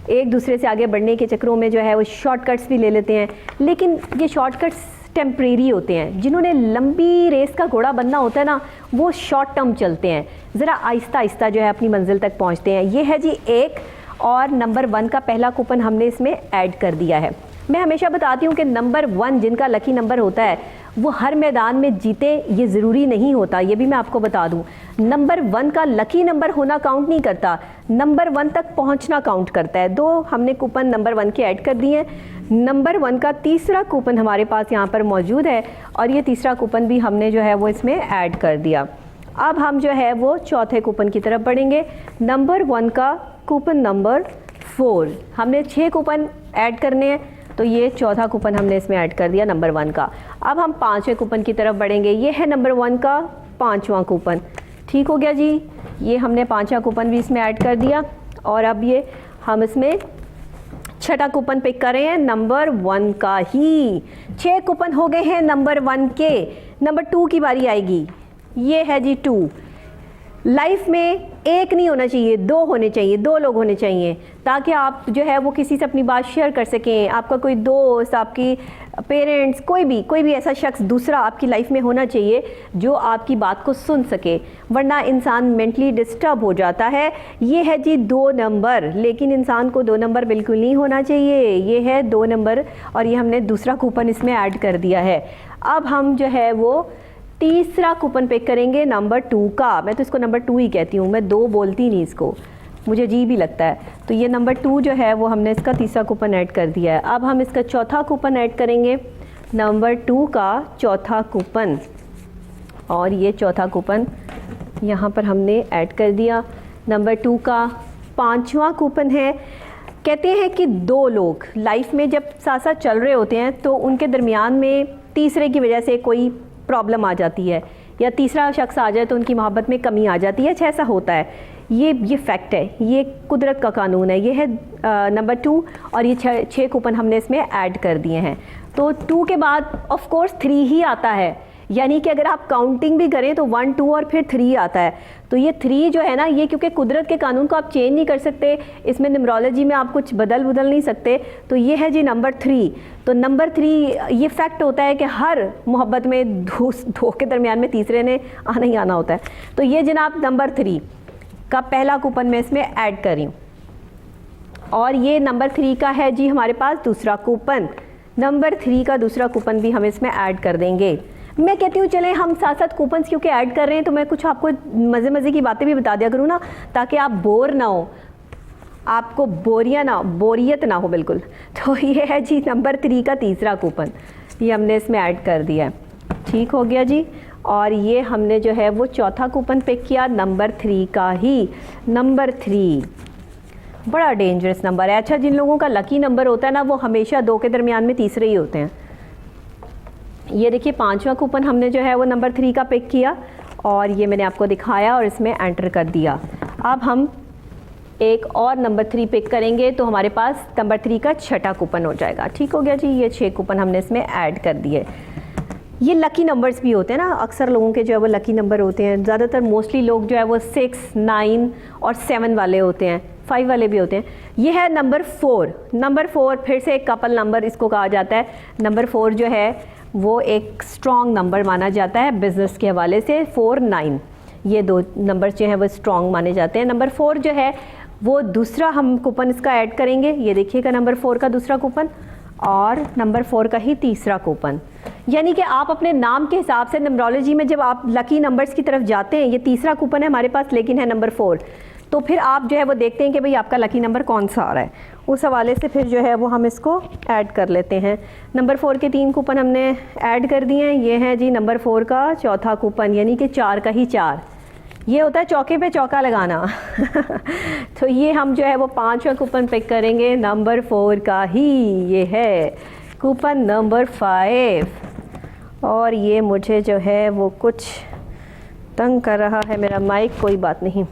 एक दूसरे से आगे बढ़ने के चक्करों में जो है वो शॉर्टकट्स भी ले लेते हैं, लेकिन ये शॉर्टकट्स टेम्परेरी होते हैं। जिन्होंने लंबी रेस का घोड़ा बनना होता है ना, वो शॉर्ट टर्म चलते हैं, ज़रा आहिस्ता आहिस्ता जो है अपनी मंजिल तक पहुंचते हैं। ये है जी 1, और नंबर 1 का पहला कूपन हमने इसमें ऐड कर दिया है। मैं हमेशा बताती हूँ कि नंबर 1 जिनका लकी नंबर होता है वो हर मैदान में जीते, ये ज़रूरी नहीं होता। ये भी मैं आपको बता दूँ, नंबर 1 का लकी नंबर होना काउंट नहीं करता, नंबर 1 तक पहुँचना काउंट करता है। 2 हमने कूपन नंबर 1 के ऐड कर दिए हैं। नंबर 1 का तीसरा कूपन हमारे पास यहाँ पर मौजूद है और ये तीसरा कूपन भी हमने जो है वो इसमें ऐड कर दिया। अब हम जो है वो चौथे कूपन की तरफ बढ़ेंगे। नंबर 1 का कूपन नंबर 4, हमने 6 कूपन ऐड करने हैं, तो ये चौथा कूपन हमने इसमें ऐड कर दिया नंबर 1 का। अब हम 5वें कूपन की तरफ बढ़ेंगे। ये है नंबर 1 का 5वां कूपन। ठीक हो गया जी, ये हमने 5वां कूपन भी इसमें ऐड कर दिया। और अब ये हम इसमें छठा कूपन पिक कर रहे हैं नंबर 1 का ही। 6 कूपन हो गए हैं नंबर 1 के। नंबर 2 की बारी आएगी। ये है जी 2। लाइफ में एक नहीं होना चाहिए, 2 होने चाहिए, 2 लोग होने चाहिए, ताकि आप जो है वो किसी से अपनी बात शेयर कर सकें। आपका कोई दोस्त, आपकी पेरेंट्स, कोई भी ऐसा शख्स दूसरा आपकी लाइफ में होना चाहिए जो आपकी बात को सुन सके, वरना इंसान मेंटली डिस्टर्ब हो जाता है। ये है जी 2 नंबर, लेकिन इंसान को 2 नंबर बिल्कुल नहीं होना चाहिए। ये है 2 नंबर और ये हमने दूसरा कूपन इसमें ऐड कर दिया है। अब हम जो है वो तीसरा कूपन पिक करेंगे नंबर 2 का। मैं तो इसको नंबर 2 ही कहती हूँ, मैं 2 बोलती नहीं इसको, मुझे अजीब ही लगता है। तो ये नंबर 2 जो है वो हमने इसका तीसरा कूपन ऐड कर दिया है। अब हम इसका चौथा कूपन ऐड करेंगे, नंबर 2 का चौथा कूपन, और ये चौथा कूपन यहाँ पर हमने ऐड कर दिया। नंबर 2 का 5वां कूपन है। कहते हैं कि 2 लोग लाइफ में जब साथ साथ चल रहे होते हैं तो उनके दरमियान में तीसरे की वजह से कोई प्रॉब्लम आ जाती है या तीसरा शख्स आ जाए तो उनकी मोहब्बत में कमी आ जाती है। ऐसा होता है, ये फैक्ट है, ये कुदरत का कानून है। ये है नंबर 2 और ये 6 कूपन हमने इसमें ऐड कर दिए हैं। तो 2 के बाद ऑफ कोर्स 3 ही आता है, यानी कि अगर आप काउंटिंग भी करें तो 1, 2 और फिर 3 आता है। तो ये 3 जो है ना, ये क्योंकि कुदरत के कानून को आप चेंज नहीं कर सकते, इसमें न्यूमरोलॉजी में आप कुछ बदल नहीं सकते। तो ये है जी नंबर 3। तो नंबर 3 ये फैक्ट होता है कि हर मोहब्बत में 2 के दरमियान में तीसरे ने आना ही आना होता है। तो ये जनाब नंबर 3 का पहला कूपन मैं इसमें ऐड कर रही हूँ और ये नंबर 3 का है जी हमारे पास दूसरा कूपन। नंबर 3 का दूसरा कूपन भी हम इसमें ऐड कर देंगे। मैं कहती हूँ चलें हम साथ साथ कूपन्स क्योंकि ऐड कर रहे हैं तो मैं कुछ आपको मज़े की बातें भी बता दिया करूँ ना, ताकि आप बोर ना हो, आपको बोरियत ना हो बिल्कुल। तो ये है जी नंबर 3 का तीसरा कूपन, ये हमने इसमें ऐड कर दिया है। ठीक हो गया जी। और ये हमने जो है वो चौथा कूपन पिक किया नंबर 3 का ही। नंबर 3 बड़ा डेंजरस नंबर है। अच्छा, जिन लोगों का लकी नंबर होता है ना, वो हमेशा 2 के दरमियान में तीसरे ही होते हैं। ये देखिए 5वां कूपन हमने जो है वो नंबर 3 का पिक किया और ये मैंने आपको दिखाया और इसमें एंटर कर दिया। अब हम एक और नंबर 3 पिक करेंगे तो हमारे पास नंबर 3 का छठा कूपन हो जाएगा। ठीक हो गया जी। ये 6 कूपन हमने इसमें ऐड कर दिए। ये लकी नंबर्स भी होते हैं ना, अक्सर लोगों के जो है वो लकी नंबर होते हैं। ज़्यादातर मोस्टली लोग जो है वो 6, 9 और 7 वाले होते हैं, 5 वाले भी होते हैं। ये है नंबर 4। नंबर 4 फिर से एक कपल नंबर इसको कहा जाता है। नंबर 4 जो है वो एक स्ट्रॉन्ग नंबर माना जाता है बिज़नेस के हवाले से। 4, 9 ये 2 नंबर जो हैं वो स्ट्रॉन्ग माने जाते हैं। नंबर 4 जो है वो दूसरा हम कूपन इसका ऐड करेंगे। ये देखिएगा नंबर 4 का दूसरा कूपन और नंबर 4 का ही तीसरा कूपन। यानी कि आप अपने नाम के हिसाब से न्यूमरोलॉजी में जब आप लकी नंबर्स की तरफ जाते हैं, ये तीसरा कूपन है हमारे पास लेकिन है नंबर 4, तो फिर आप जो है वो देखते हैं कि भाई आपका लकी नंबर कौन सा आ रहा है, उस हवाले से फिर जो है वो हम इसको ऐड कर लेते हैं। नंबर 4 के 3 कूपन हमने ऐड कर दिए हैं। ये है जी नंबर 4 का चौथा कूपन, यानी कि 4 का ही 4। ये होता है चौके पे चौका लगाना। तो ये हम जो है वो 5वां कूपन पिक करेंगे नंबर 4 का ही। ये है कूपन नंबर 5 और ये मुझे जो है वो कुछ तंग कर रहा है मेरा माइक, कोई बात नहीं।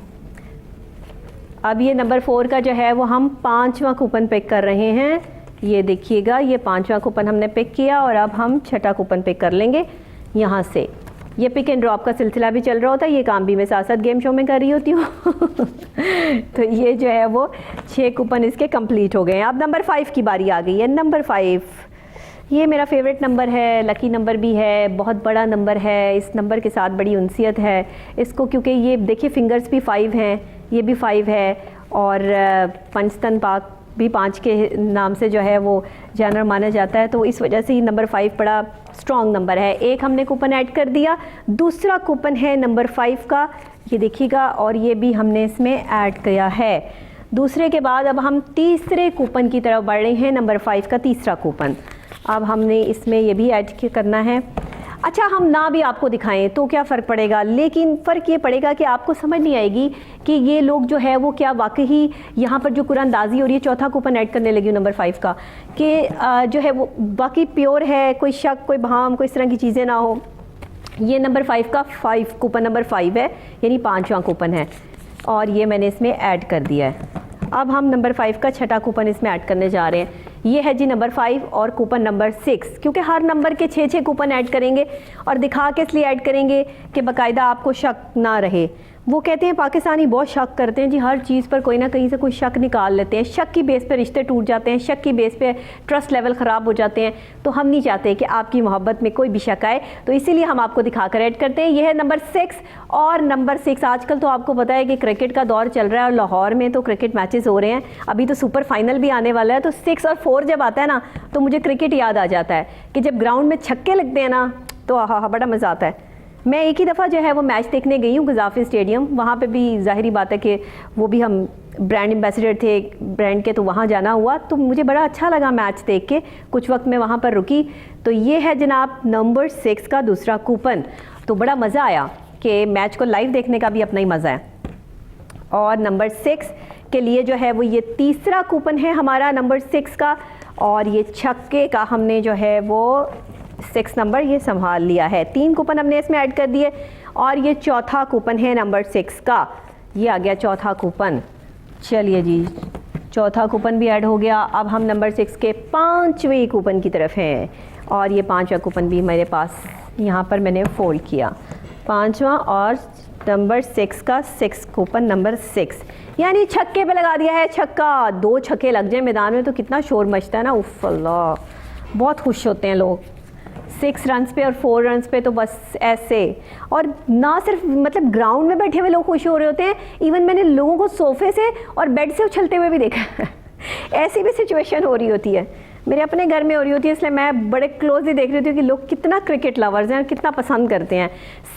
अब ये नंबर 4 का जो है वो हम 5वां कूपन पिक कर रहे हैं। ये देखिएगा, ये 5वां कूपन हमने पिक किया और अब हम छठा कूपन पिक कर लेंगे यहाँ से। ये पिक एंड ड्रॉप का सिलसिला भी चल रहा होता है, ये काम भी मैं साथ साथ गेम शो में कर रही होती हूँ। तो ये जो है वो 6 कूपन इसके कंप्लीट हो गए हैं। अब नंबर 5 की बारी आ गई है। नंबर 5 ये मेरा फेवरेट नंबर है, लकी नंबर भी है, बहुत बड़ा नंबर है। इस नंबर के साथ बड़ी उनसियत है इसको, क्योंकि ये देखिए फिंगर्स भी 5 हैं, ये भी 5 है और पंचतन पाक भी 5 के नाम से जो है वो जानवर माना जाता है। तो इस वजह से ही नंबर 5 बड़ा स्ट्रॉन्ग नंबर है। एक हमने कूपन ऐड कर दिया, दूसरा कूपन है नंबर 5 का, ये देखिएगा, और ये भी हमने इसमें ऐड किया है। दूसरे के बाद अब हम तीसरे कूपन की तरफ बढ़ रहे हैं, नंबर 5 का तीसरा कूपन। अब हमने इसमें ये भी ऐड करना है। अच्छा, हम ना भी आपको दिखाएं तो क्या फ़र्क पड़ेगा, लेकिन फ़र्क ये पड़ेगा कि आपको समझ नहीं आएगी कि ये लोग जो है वो क्या वाकई यहाँ पर जो कुरानदाजी और ये चौथा कूपन ऐड करने लगी हूँ नंबर 5 का, कि जो है वो बाकी प्योर है, कोई शक, कोई भाम, कोई इस तरह की चीज़ें ना हो। ये नंबर 5 का 5 कूपन नंबर 5 है, यानी 5वां कूपन है, और ये मैंने इसमें ऐड कर दिया है। अब हम नंबर 5 का छठा कूपन इसमें ऐड करने जा रहे हैं। ये है जी नंबर 5 और कूपन नंबर 6, क्योंकि हर नंबर के 6 कूपन ऐड करेंगे और दिखा के इसलिए ऐड करेंगे कि बाकायदा आपको शक ना रहे। वो कहते हैं पाकिस्तानी बहुत शक करते हैं जी, हर चीज़ पर कोई ना कहीं से कोई शक निकाल लेते हैं। शक की बेस पे रिश्ते टूट जाते हैं, शक की बेस पे ट्रस्ट लेवल ख़राब हो जाते हैं। तो हम नहीं चाहते कि आपकी मोहब्बत में कोई भी शक आए, तो इसीलिए हम आपको दिखाकर ऐड करते हैं। यह है नंबर 6 और नंबर 6। आजकल तो आपको पता है कि क्रिकेट का दौर चल रहा है और लाहौर में तो क्रिकेट मैचेस हो रहे हैं। अभी तो सुपर फाइनल भी आने वाला है, तो 6 और 4 जब आता है ना तो मुझे क्रिकेट याद आ जाता है कि जब ग्राउंड में छक्के लगते हैं ना तो आहा बड़ा मज़ा आता है। मैं एक ही दफ़ा जो है वो मैच देखने गई हूँ गज़ाफ़ी स्टेडियम, वहाँ पे भी ज़ाहिरी बात है कि वो भी हम ब्रांड एम्बेसडर थे ब्रांड के, तो वहाँ जाना हुआ, तो मुझे बड़ा अच्छा लगा मैच देख के। कुछ वक्त मैं वहाँ पर रुकी। तो ये है जनाब नंबर 6 का दूसरा कूपन। तो बड़ा मज़ा आया कि मैच को लाइव देखने का भी अपना ही मज़ा है। और नंबर 6 के लिए जो है वो ये तीसरा कूपन है हमारा नंबर 6 का, और ये छक्के का हमने जो है वो 6 नंबर ये संभाल लिया है। 3 कूपन हमने इसमें ऐड कर दिए, और ये चौथा कूपन है नंबर 6 का। ये आ गया चौथा कूपन। चलिए जी, चौथा कूपन भी ऐड हो गया। अब हम नंबर 6 के 5वें कूपन की तरफ हैं, और ये 5वां कूपन भी मेरे पास यहाँ पर मैंने फोल्ड किया। 5वां और नंबर 6 का 6 कूपन नंबर 6, यानी छक्के पे लगा दिया है छक्का। 2 छक्के लग जाए मैदान में तो कितना शोर मचता है ना, उफ़ अल्लाह, बहुत खुश होते हैं लोग। 6 रन्स पे और 4 रन्स पे तो बस ऐसे। और ना सिर्फ मतलब ग्राउंड में बैठे हुए लोग खुश हो रहे होते हैं, इवन मैंने लोगों को सोफे से और बेड से उछलते हुए भी देखा है। ऐसी भी सिचुएशन हो रही होती है, मेरे अपने घर में हो रही होती है, इसलिए मैं बड़े क्लोजली देख रही होती हूँ कि लोग कितना क्रिकेट लवर्स हैं और कितना पसंद करते हैं।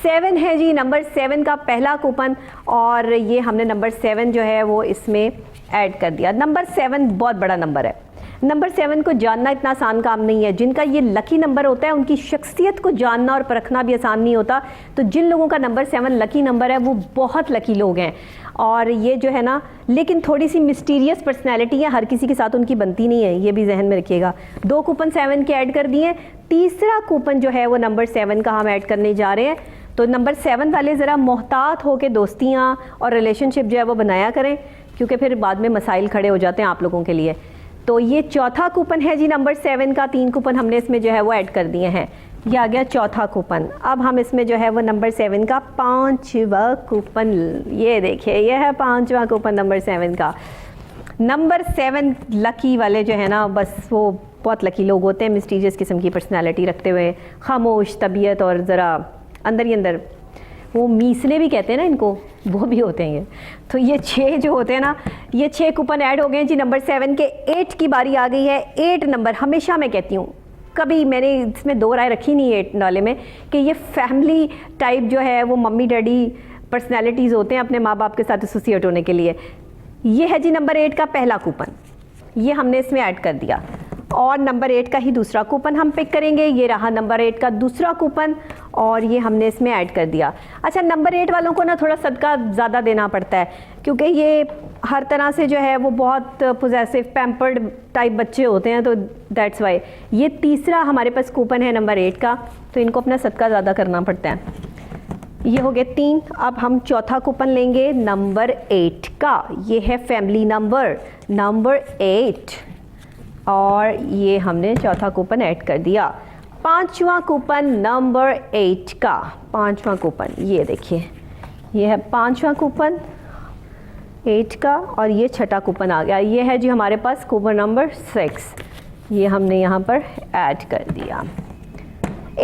7 है जी नंबर 7 का पहला कूपन, और ये हमने नंबर 7 जो है वो इसमें ऐड कर दिया। नंबर 7 बहुत बड़ा नंबर है। नंबर 7 को जानना इतना आसान काम नहीं है। जिनका ये लकी नंबर होता है उनकी शख्सियत को जानना और परखना भी आसान नहीं होता। तो जिन लोगों का नंबर 7 लकी नंबर है वो बहुत लकी लोग हैं। और ये जो है ना, लेकिन थोड़ी सी मिस्टीरियस पर्सनैलिटी है, हर किसी के साथ उनकी बनती नहीं है, ये भी जहन में रखिएगा। 2 कूपन 7 के ऐड कर दिए। तीसरा कूपन जो है वो नंबर 7 का हम ऐड करने जा रहे हैं। तो नंबर 7 वाले ज़रा मोहतात हो के दोस्तियाँ और रिलेशनशिप जो है वो बनाया करें, क्योंकि फिर बाद में मसाइल खड़े हो जाते हैं आप लोगों के लिए। तो ये चौथा कूपन है जी नंबर 7 का। 3 कूपन हमने इसमें जो है वो ऐड कर दिए हैं। ये आ गया चौथा कूपन। अब हम इसमें जो है वो नंबर 7 का 5वां कूपन, ये देखिए, ये है 5वां कूपन नंबर 7 का। नंबर 7 लकी वाले जो है ना, बस वो बहुत लकी लोग होते हैं, मिस्टीरियस किस्म की पर्सनालिटी रखते हुए, खामोश तबीयत और ज़रा अंदर ही अंदर वो मीसने भी कहते हैं ना इनको, वो भी होते हैं ये। तो ये 6 जो होते हैं ना, ये 6 कूपन ऐड हो गए जी नंबर 7 के। 8 की बारी आ गई है। 8 नंबर हमेशा मैं कहती हूँ, कभी मैंने इसमें 2 राय रखी नहीं है 8 वाले में, कि ये फैमिली टाइप जो है वो मम्मी डैडी पर्सनैलिटीज़ होते हैं अपने माँ बाप के साथ एसोसिएट होने के लिए। ये है जी नंबर 8 का पहला कूपन, ये हमने इसमें ऐड कर दिया। और नंबर 8 का ही दूसरा कूपन हम पिक करेंगे। ये रहा नंबर 8 का दूसरा कूपन, और ये हमने इसमें ऐड कर दिया। अच्छा, नंबर 8 वालों को ना थोड़ा सदका ज़्यादा देना पड़ता है, क्योंकि ये हर तरह से जो है वो बहुत पोजेसिव पैम्पर्ड टाइप बच्चे होते हैं, तो दैट्स वाई ये तीसरा हमारे पास कूपन है नंबर 8 का, तो इनको अपना सदका ज़्यादा करना पड़ता है। ये हो गए 3। अब हम चौथा कूपन लेंगे नंबर 8 का। ये है फैमिली नंबर 8, और ये हमने चौथा कूपन ऐड कर दिया। 5वां कूपन नंबर 8 का, 5वां कूपन, ये देखिए, ये है 5वां कूपन 8 का, और ये छठा कूपन आ गया। ये है जी हमारे पास कूपन नंबर 6, ये हमने यहाँ पर ऐड कर दिया।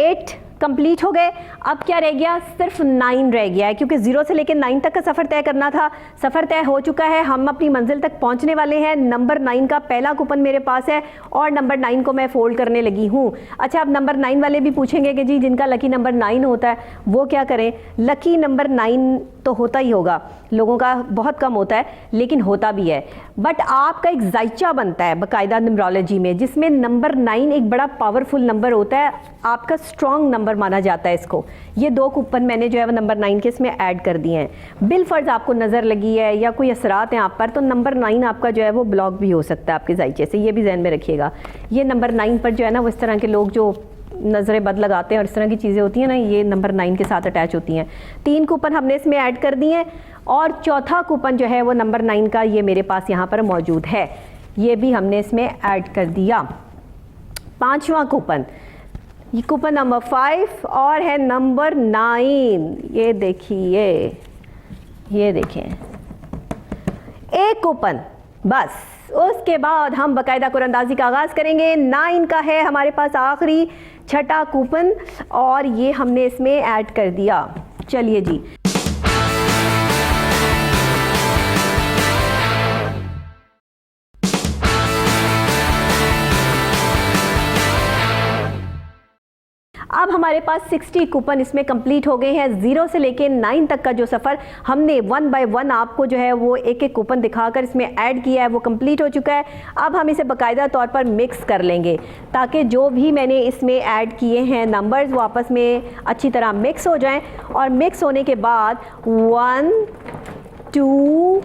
8 कंप्लीट हो गए। अब क्या रह गया, सिर्फ 9 रह गया है, क्योंकि 0 से लेकर 9 तक का सफ़र तय करना था। सफ़र तय हो चुका है, हम अपनी मंजिल तक पहुंचने वाले हैं। नंबर 9 का पहला कूपन मेरे पास है और नंबर 9 को मैं फोल्ड करने लगी हूँ। अच्छा, अब नंबर 9 वाले भी पूछेंगे कि जी जिनका लकी नंबर 9 होता है वो क्या करें। लकी नंबर 9 तो होता ही होगा, लोगों का बहुत कम होता है लेकिन होता भी है। बट आपका एक जायचा बनता है बाकायदा न्यूमरोलॉजी में, जिसमें नंबर 9 एक बड़ा पावरफुल नंबर होता है, आपका स्ट्रॉन्ग नंबर माना जाता है इसको। ये 2 कूपन मैंने जो है वो नंबर 9 के इसमें ऐड कर दिए हैं। बिलफर्ज आपको नज़र लगी है या कोई असरात हैं आप पर, तो नंबर 9 आपका जो है वो ब्लॉक भी हो सकता है आपके जायचे से, ये भी जहन में रखिएगा। ये नंबर 9 पर जो है ना वो इस तरह के लोग जो नज़रें बद लगाते हैं और इस तरह की चीज़ें होती हैं ना, ये नंबर 9 के साथ अटैच होती हैं। 3 कूपन हमने इसमें ऐड कर दिए और चौथा कूपन जो है वो नंबर 9 का ये मेरे पास यहाँ पर मौजूद है, ये भी हमने इसमें ऐड कर दिया। 5वां कूपन, ये कूपन नंबर 5 और है नंबर 9। ये देखिए, ये देखें, एक कूपन बस, उसके बाद हम बाकायदा कुरानंदाजी का आगाज़ करेंगे। 9 का है हमारे पास आखिरी छठा कूपन और ये हमने इसमें ऐड कर दिया। चलिए जी, अब हमारे पास 60 कूपन इसमें कंप्लीट हो गए हैं। 0 से लेके 9 तक का जो सफ़र हमने 1 बाय 1 आपको जो है वो एक एक कूपन दिखाकर इसमें ऐड किया है वो कंप्लीट हो चुका है। अब हम इसे बाकायदा तौर पर मिक्स कर लेंगे ताकि जो भी मैंने इसमें ऐड किए हैं नंबर्स वो आपस में अच्छी तरह मिक्स हो जाएं। और मिक्स होने के बाद 1 2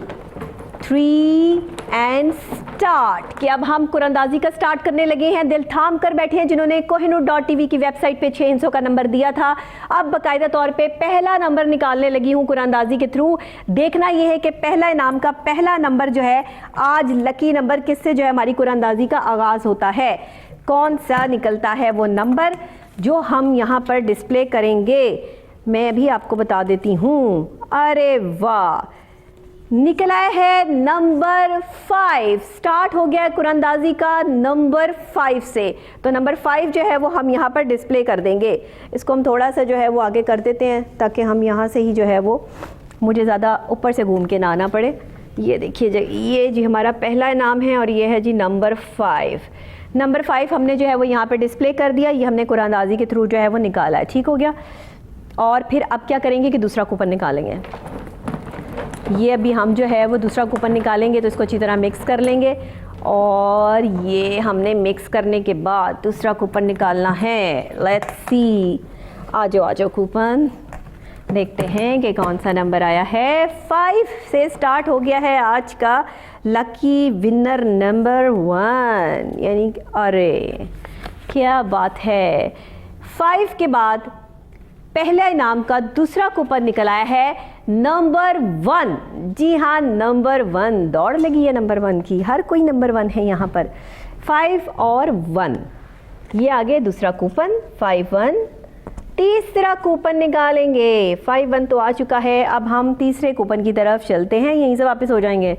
3 एंड स्टार्ट कि अब हम कुरानंदाजी का स्टार्ट करने लगे हैं। दिल थाम कर बैठे हैं जिन्होंने kohinoor.tv की वेबसाइट पे 6 हिस्सों का नंबर दिया था। अब बाकायदा तौर पे पहला नंबर निकालने लगी हूँ कुरानंदाजी के थ्रू। देखना यह है कि पहला इनाम का पहला नंबर जो है, आज लकी नंबर किससे जो है हमारी कुरानंदाजी का आगाज़ होता है, कौन सा निकलता है वो नंबर जो हम यहाँ पर डिस्प्ले करेंगे। मैं भी आपको बता देती हूँ। अरे वाह, निकला है नंबर 5। स्टार्ट हो गया है कुरानंदाजी का नंबर 5 से, तो नंबर 5 जो है वो हम यहाँ पर डिस्प्ले कर देंगे। इसको हम थोड़ा सा जो है वो आगे कर देते हैं ताकि हम यहाँ से ही जो है वो मुझे ज़्यादा ऊपर से घूम के ना आना पड़े। ये देखिए जी, ये जी हमारा पहला इनाम है और ये है जी नंबर 5। नंबर 5 हमने जो है वो यहाँ पर डिस्प्ले कर दिया। ये हमने कुरानंदाजी के थ्रू जो है वो निकाला है, ठीक हो गया। और फिर अब क्या करेंगे कि दूसरा कूपन निकालेंगे। ये अभी हम जो है वो दूसरा कूपन निकालेंगे, तो इसको अच्छी तरह मिक्स कर लेंगे। और ये हमने मिक्स करने के बाद दूसरा कूपन निकालना है। लेट्स सी, आ जाओ कूपन, देखते हैं कि कौन सा नंबर आया है। 5 से स्टार्ट हो गया है आज का लकी विनर नंबर 1, यानी अरे क्या बात है। 5 के बाद पहला इनाम का दूसरा कूपन निकल आया है नंबर 1। जी हाँ, नंबर 1। दौड़ लगी है नंबर 1 की, हर कोई नंबर 1 है यहाँ पर। 5 और 1, ये आगे दूसरा कूपन 5 1। तीसरा कूपन निकालेंगे। 5 1 तो आ चुका है, अब हम तीसरे कूपन की तरफ चलते हैं। यहीं से वापस हो जाएंगे।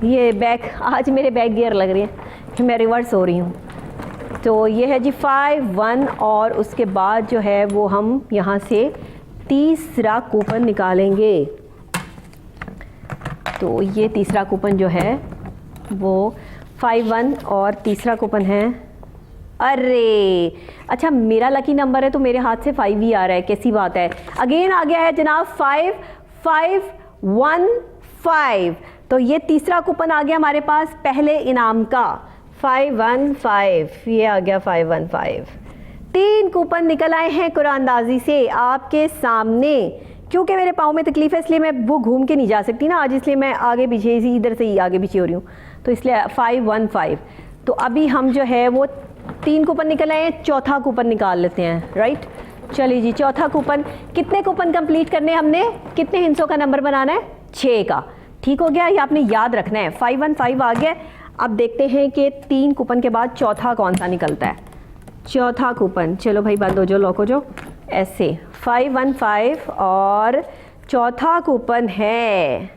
ये बैक, आज मेरे बैक गियर लग रही है कि मैं रिवर्स हो रही हूँ। तो ये है जी 5 1 और उसके बाद जो है वो हम यहाँ से तीसरा कूपन निकालेंगे। तो ये तीसरा कूपन जो है वो 5 1 और तीसरा कूपन है। अरे अच्छा, मेरा लकी नंबर है तो मेरे हाथ से 5 ही आ रहा है, कैसी बात है। अगेन आ गया है जनाब 5 5 1 5। तो ये तीसरा कूपन आ गया हमारे पास पहले इनाम का 5 1 5। ये आ गया 5 1 5। 3 कूपन निकल आए हैं कुरानंदाजी से आपके सामने। क्योंकि मेरे पाँव में तकलीफ है इसलिए मैं वो घूम के नहीं जा सकती ना आज, इसलिए मैं आगे पीछे इसी इधर से ही आगे पीछे हो रही हूँ, तो इसलिए 5 1 5। तो अभी हम जो है वो 3 कूपन निकल आए हैं, चौथा कूपन निकाल लेते हैं। राइट, चलिए जी, चौथा कूपन। कितने कूपन कंप्लीट करने हमने, कितने हिस्सों का नंबर बनाना है? 6 का। ठीक हो गया, ये आपने याद रखना है। 5 1 5 आ गया। अब देखते हैं कि 3 कूपन के बाद चौथा कौन सा निकलता है। चौथा कूपन, चलो भाई बंद हो जाओ, लॉक हो जाओ ऐसे। 5 1 5 और चौथा कूपन है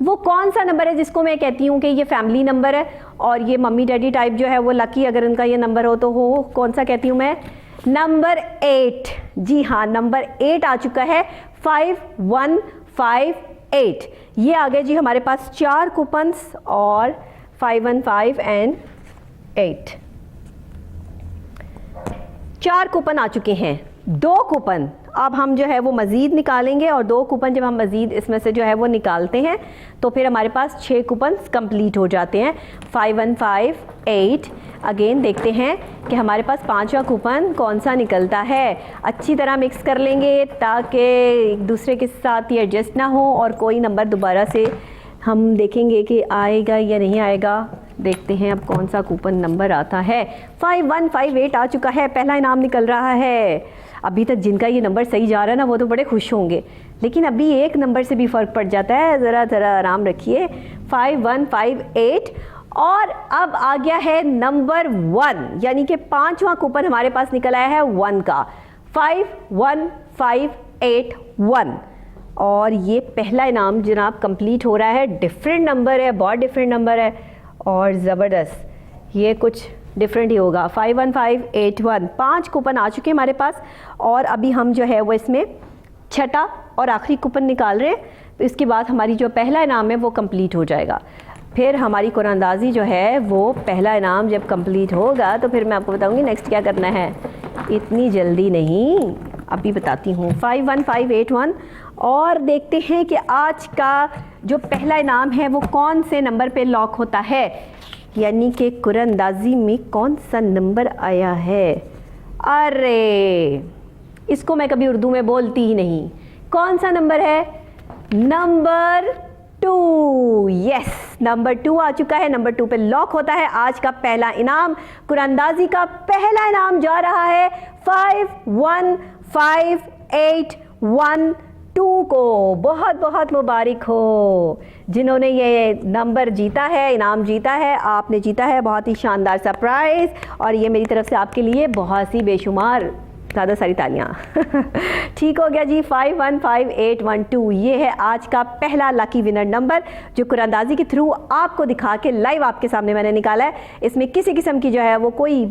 वो कौन सा नंबर है जिसको मैं कहती हूँ कि ये फैमिली नंबर है और ये मम्मी डैडी टाइप जो है वो लकी, अगर इनका ये नंबर हो तो हो, कौन सा कहती हूँ मैं? नंबर 8, जी हाँ नंबर 8 आ चुका है, 5158। ये आ गए जी हमारे पास 4 कूपन्स और 515 एंड 8, 4 कूपन आ चुके हैं। 2 कूपन अब हम जो है वो मज़ीद निकालेंगे और 2 कूपन जब हम मज़ीद इसमें से जो है वो निकालते हैं तो फिर हमारे पास 6 कूपन कंप्लीट हो जाते हैं। 5158 अगेन देखते हैं कि हमारे पास 5वां कूपन कौन सा निकलता है। अच्छी तरह मिक्स कर लेंगे ताकि एक दूसरे के साथ ये एडजस्ट ना हो और कोई नंबर दोबारा से हम देखेंगे कि आएगा या नहीं आएगा। देखते हैं अब कौन सा कूपन नंबर आता है। 5158 आ चुका है, पहला इनाम निकल रहा है। अभी तक जिनका ये नंबर सही जा रहा है ना वो तो बड़े खुश होंगे, लेकिन अभी एक नंबर से भी फ़र्क पड़ जाता है, ज़रा आराम रखिए। 5158 और अब आ गया है नंबर 1, यानी कि 5वां कूपन हमारे पास निकल आया है 1 का, 51581 और ये पहला इनाम जनाब कंप्लीट हो रहा है। डिफरेंट नंबर है, बहुत डिफरेंट नंबर है और ज़बरदस्त, ये कुछ डिफरेंट ही होगा। 51581, 5 कूपन आ चुके हैं हमारे पास और अभी हम जो है वो इसमें छठा और आखिरी कूपन निकाल रहे हैं। इसके बाद हमारी जो पहला इनाम है वो कंप्लीट हो जाएगा। फिर हमारी कुरानंदाज़ी जो है वो पहला इनाम जब कंप्लीट होगा तो फिर मैं आपको बताऊंगी नेक्स्ट क्या करना है। इतनी जल्दी नहीं, अभी बताती हूँ। 51581 और देखते हैं कि आज का जो पहला इनाम है वो कौन से नंबर पे लॉक होता है, यानी कि कुरानंदाज़ी में कौन सा नंबर आया है। अरे इसको मैं कभी उर्दू में बोलती ही नहीं। कौन सा नंबर है? नंबर 2। यस, नंबर 2 आ चुका है। नंबर 2 पे लॉक होता है आज का पहला इनाम। कुरानंदाज़ी का पहला इनाम जा रहा है 51581 को। बहुत बहुत मुबारक हो जिन्होंने ये नंबर जीता है, इनाम जीता है। आपने जीता है बहुत ही शानदार सरप्राइज़ और ये मेरी तरफ से आपके लिए बहुत सी बेशुमार ज़्यादा सारी तालियाँ। ठीक हो गया जी। 515812 ये है आज का पहला लकी विनर नंबर जो कुरानंदाज़ी के थ्रू आपको दिखा के लाइव आपके सामने मैंने निकाला है। इसमें किसी किस्म की जो है वो कोई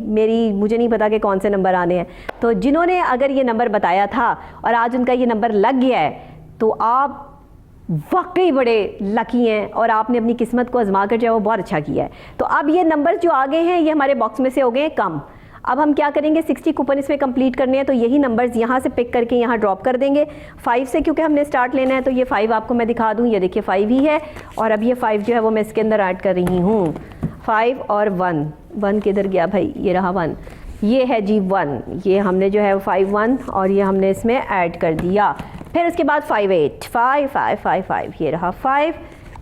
मुझे नहीं पता कि कौन से नंबर आने हैं। तो जिन्होंने अगर ये नंबर बताया था और आज उनका ये नंबर लग गया है तो आप वाकई बड़े लकी हैं और आपने अपनी किस्मत को आजमा कर जो है वो बहुत अच्छा किया है। तो अब ये नंबर जो आ गए हैं ये हमारे बॉक्स में से हो गए हैं कम। अब हम क्या करेंगे, 60 कूपन इसमें कंप्लीट करने हैं तो यही नंबर्स यहाँ से पिक करके यहाँ ड्रॉप कर देंगे 5 से, क्योंकि हमने स्टार्ट लेना है। तो ये 5 आपको मैं दिखा दूँ, ये देखिए 5 ही है और अब ये 5 जो है वो मैं इसके अंदर ऐड कर रही हूँ। 5 और 1 किधर गया भाई, ये रहा 1, ये है जी 1, ये हमने जो है 51 और ये हमने इसमें ऐड कर दिया। फिर उसके बाद 5 ये रहा 5,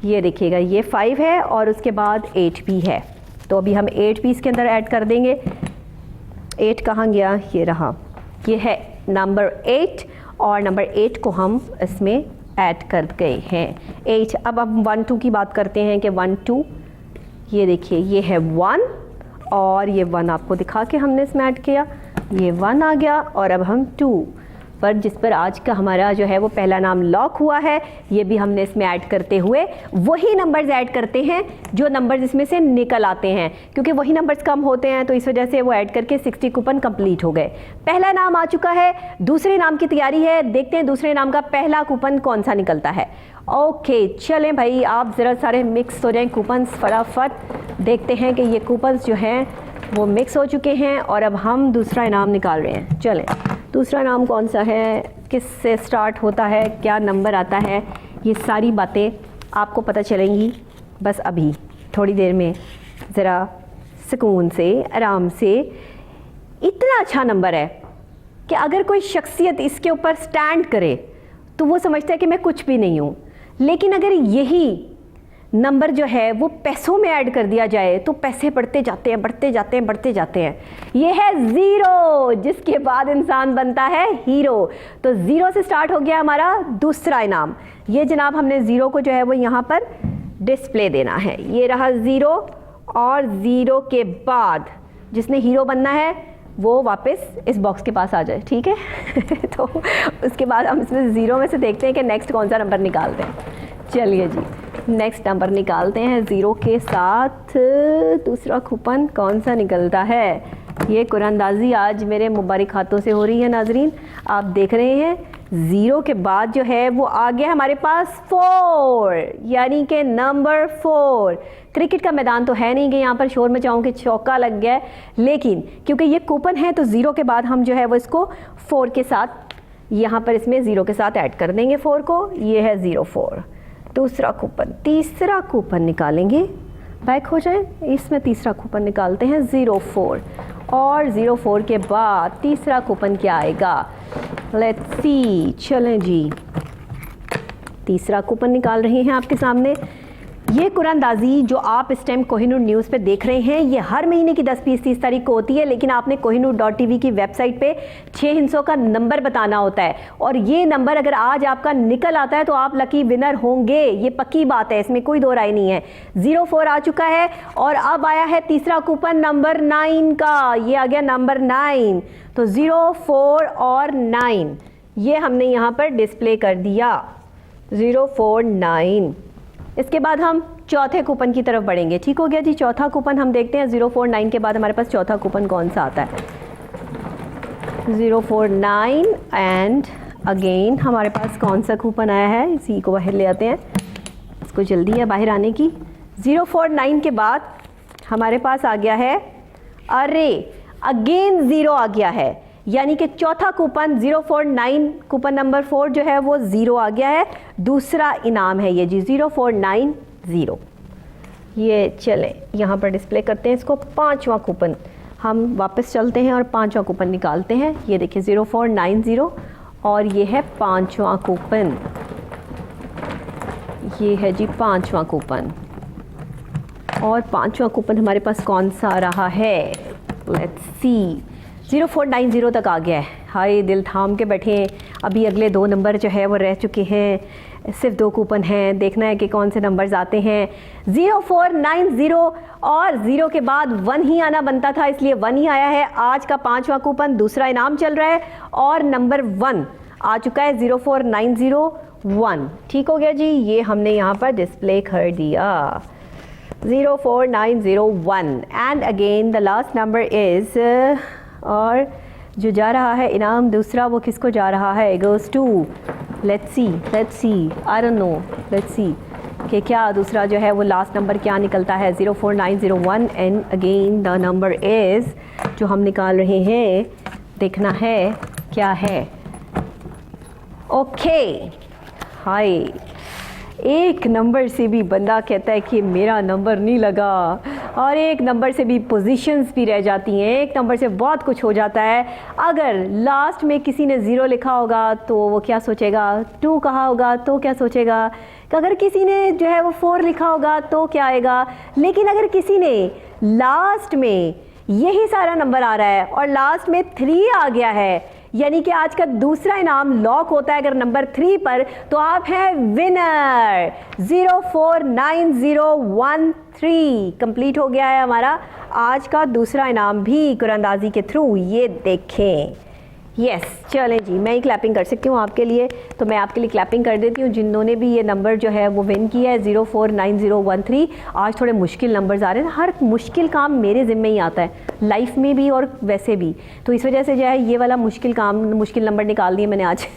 ये देखिएगा ये 5 है और उसके बाद 8 भी है। तो अभी हम 8 भी इसके अंदर ऐड कर देंगे। 8 कहाँ गया, ये रहा, ये है नंबर 8 और नंबर 8 को हम इसमें ऐड कर गए हैं 8। अब हम 1 2 की बात करते हैं कि 1 2, ये देखिए ये है 1 और ये 1 आपको दिखा के हमने इसमें ऐड किया, ये 1 आ गया। और अब हम 2 पर जिस पर आज का हमारा जो है वो पहला नाम लॉक हुआ है, ये भी हमने इसमें ऐड करते हुए वही नंबर्स ऐड करते हैं जो नंबर्स इसमें से निकल आते हैं, क्योंकि वही नंबर्स कम होते हैं तो इस वजह से वो ऐड करके 60 कूपन कंप्लीट हो गए। पहला नाम आ चुका है, दूसरे नाम की तैयारी है। देखते हैं दूसरे नाम का पहला कूपन कौन सा निकलता है। ओके चलें भाई, आप ज़रा सारे मिक्स हो जाएँ कूपन्स फटाफट। देखते हैं कि ये कूपन्स जो हैं वो मिक्स हो चुके हैं और अब हम दूसरा इनाम निकाल रहे हैं। चलें, दूसरा नाम कौन सा है, किस से स्टार्ट होता है, क्या नंबर आता है, ये सारी बातें आपको पता चलेंगी बस अभी थोड़ी देर में। ज़रा सुकून से आराम से। इतना अच्छा नंबर है कि अगर कोई शख्सियत इसके ऊपर स्टैंड करे तो वो समझता है कि मैं कुछ भी नहीं हूँ, लेकिन अगर यही नंबर जो है वो पैसों में ऐड कर दिया जाए तो पैसे बढ़ते जाते हैं, बढ़ते जाते हैं, बढ़ते जाते हैं। ये है 0, जिसके बाद इंसान बनता है हीरो। तो 0 से स्टार्ट हो गया हमारा दूसरा इनाम। ये जनाब हमने 0 को जो है वो यहाँ पर डिस्प्ले देना है। ये रहा 0 और 0 के बाद जिसने हीरो बनना है वो वापस इस बॉक्स के पास आ जाए, ठीक है। तो उसके बाद हम इसमें 0 में से देखते हैं कि नेक्स्ट कौन सा नंबर निकालते हैं। चलिए जी, नेक्स्ट नंबर निकालते हैं 0 के साथ। दूसरा कूपन कौन सा निकलता है, ये कुरानंदाजी आज मेरे मुबारक हाथों से हो रही है नाजरीन। आप देख रहे हैं 0 के बाद जो है वो आ गया हमारे पास 4, यानी कि नंबर 4। क्रिकेट का मैदान तो है नहीं कि यहाँ पर शोर मचाऊं कि चौका लग गया है, लेकिन क्योंकि ये कूपन है तो 0 के बाद हम जो है वो इसको 4 के साथ यहाँ पर इसमें 0 के साथ ऐड कर देंगे 4 को। ये है 04। दूसरा कूपन, तीसरा कूपन निकालेंगे, बैक हो जाए, इसमें तीसरा कूपन निकालते हैं 04, और 04 के बाद तीसरा कूपन क्या आएगा, लेट्स सी। चलें जी, तीसरा कूपन निकाल रहे हैं आपके सामने। ये कुरानंदाजी जो आप इस टाइम कोहिनूर न्यूज़ पे देख रहे हैं, ये हर महीने की 10, 20, 30 तारीख को होती है, लेकिन आपने kohinoor.tv की वेबसाइट पे 6 हिस्सों का नंबर बताना होता है, और ये नंबर अगर आज आपका निकल आता है तो आप लकी विनर होंगे, ये पक्की बात है, इसमें कोई दो राय नहीं है। 04 आ चुका है और अब आया है तीसरा कूपन नंबर 9 का, ये आ गया नंबर 9। तो 04 और 9 ये हमने यहाँ पर डिस्प्ले कर दिया, 049। इसके बाद हम चौथे कूपन की तरफ बढ़ेंगे। ठीक हो गया जी, चौथा कूपन हम देखते हैं 049 के बाद हमारे पास चौथा कूपन कौन सा आता है। 049 एंड अगेन हमारे पास कौन सा कूपन आया है, इसी को बाहर ले आते हैं, इसको जल्दी है बाहर आने की। 049 के बाद हमारे पास आ गया है, अरे अगेन 0 आ गया है, यानी कि चौथा कूपन 049 कूपन नंबर 4 जो है वो 0 आ गया है। दूसरा इनाम है ये जी 0490। ये चले यहाँ पर डिस्प्ले करते हैं इसको। पांचवा कूपन हम वापस चलते हैं और पांचवा कूपन निकालते हैं। ये देखिए 0490 और ये है पांचवा कूपन, ये है जी पांचवा कूपन। और पांचवा कूपन हमारे पास कौन सा रहा है, लेट्स सी। 0490 तक आ गया है। हाय दिल थाम के बैठे हैं, अभी अगले 2 नंबर जो है वो रह चुके हैं, सिर्फ 2 कूपन हैं, देखना है कि कौन से नंबर्स आते हैं। 0490 और 0 के बाद 1 ही आना बनता था, इसलिए 1 ही आया है। आज का पांचवा कूपन, दूसरा इनाम चल रहा है और नंबर 1 आ चुका है 04901। ठीक हो गया जी, ये हमने यहाँ पर डिस्प्ले कर दिया 04901। And again the last number is, और जो जा रहा है इनाम दूसरा वो किसको जा रहा है, goes to, let's see, I don't know, let's see कि क्या दूसरा जो है वो लास्ट नंबर क्या निकलता है। 04901 and again the number is, जो हम निकाल रहे हैं, देखना है क्या है। ओके, हाय, एक नंबर से भी बंदा कहता है कि मेरा नंबर नहीं लगा, और एक नंबर से भी पोजीशंस भी रह जाती हैं, एक नंबर से बहुत कुछ हो जाता है। अगर लास्ट में किसी ने 0 लिखा होगा तो वो क्या सोचेगा, 2 कहा होगा तो क्या सोचेगा, अगर किसी ने जो है वो 4 लिखा होगा तो क्या आएगा। लेकिन अगर किसी ने लास्ट में यही सारा नंबर आ रहा है और लास्ट में 3 आ गया है, यानी कि आज का दूसरा इनाम लॉक होता है अगर नंबर 3 पर, तो आप हैं विनर। 04901 कंप्लीट हो गया है हमारा आज का दूसरा इनाम भी कुरानंदाजी के थ्रू। ये देखें, यस, चलें जी, मैं ही क्लैपिंग कर सकती हूँ आपके लिए, तो मैं आपके लिए क्लैपिंग कर देती हूँ जिन्होंने भी ये नंबर जो है वो विन किया है 04901। आज थोड़े मुश्किल नंबर्स आ रहे हैं, हर मुश्किल काम मेरे ज़िम्मे ही आता है, लाइफ में भी और वैसे भी, तो इस वजह से जो है ये वाला मुश्किल नंबर निकाल दिए मैंने आज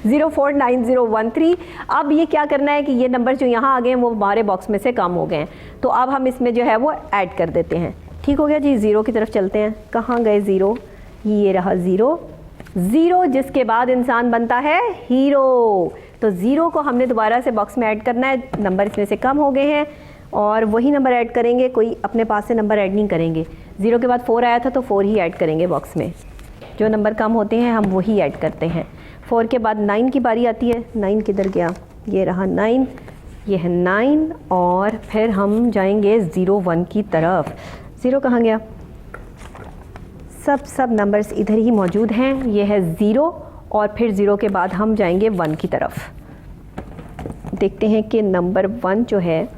04901। अब ये क्या करना है कि ये नंबर जो यहाँ आ गए हैं वो हमारे बॉक्स में से कम हो गए हैं, तो अब हम इसमें जो है वो ऐड कर देते हैं। ठीक हो गया जी, 0 की तरफ चलते हैं। कहाँ गए 0, ये रहा 0 जिसके बाद इंसान बनता है हीरो। तो 0 को हमने दोबारा से बॉक्स में ऐड करना है, नंबर इसमें से कम हो गए हैं और वही नंबर ऐड करेंगे, कोई अपने पास से नंबर ऐड नहीं करेंगे। 0 के बाद 4 आया था तो 4 ही ऐड करेंगे बॉक्स में, जो नंबर कम होते हैं हम वही ऐड करते हैं। 4 के बाद 9 की बारी आती है। 9 किधर गया, ये रहा 9, ये है 9, और फिर हम जाएंगे 01 की तरफ। 0 कहाँ गया, सब नंबर्स इधर ही मौजूद हैं। ये है 0 और फिर 0 के बाद हम जाएंगे 1 की तरफ। देखते हैं कि नंबर 1 जो है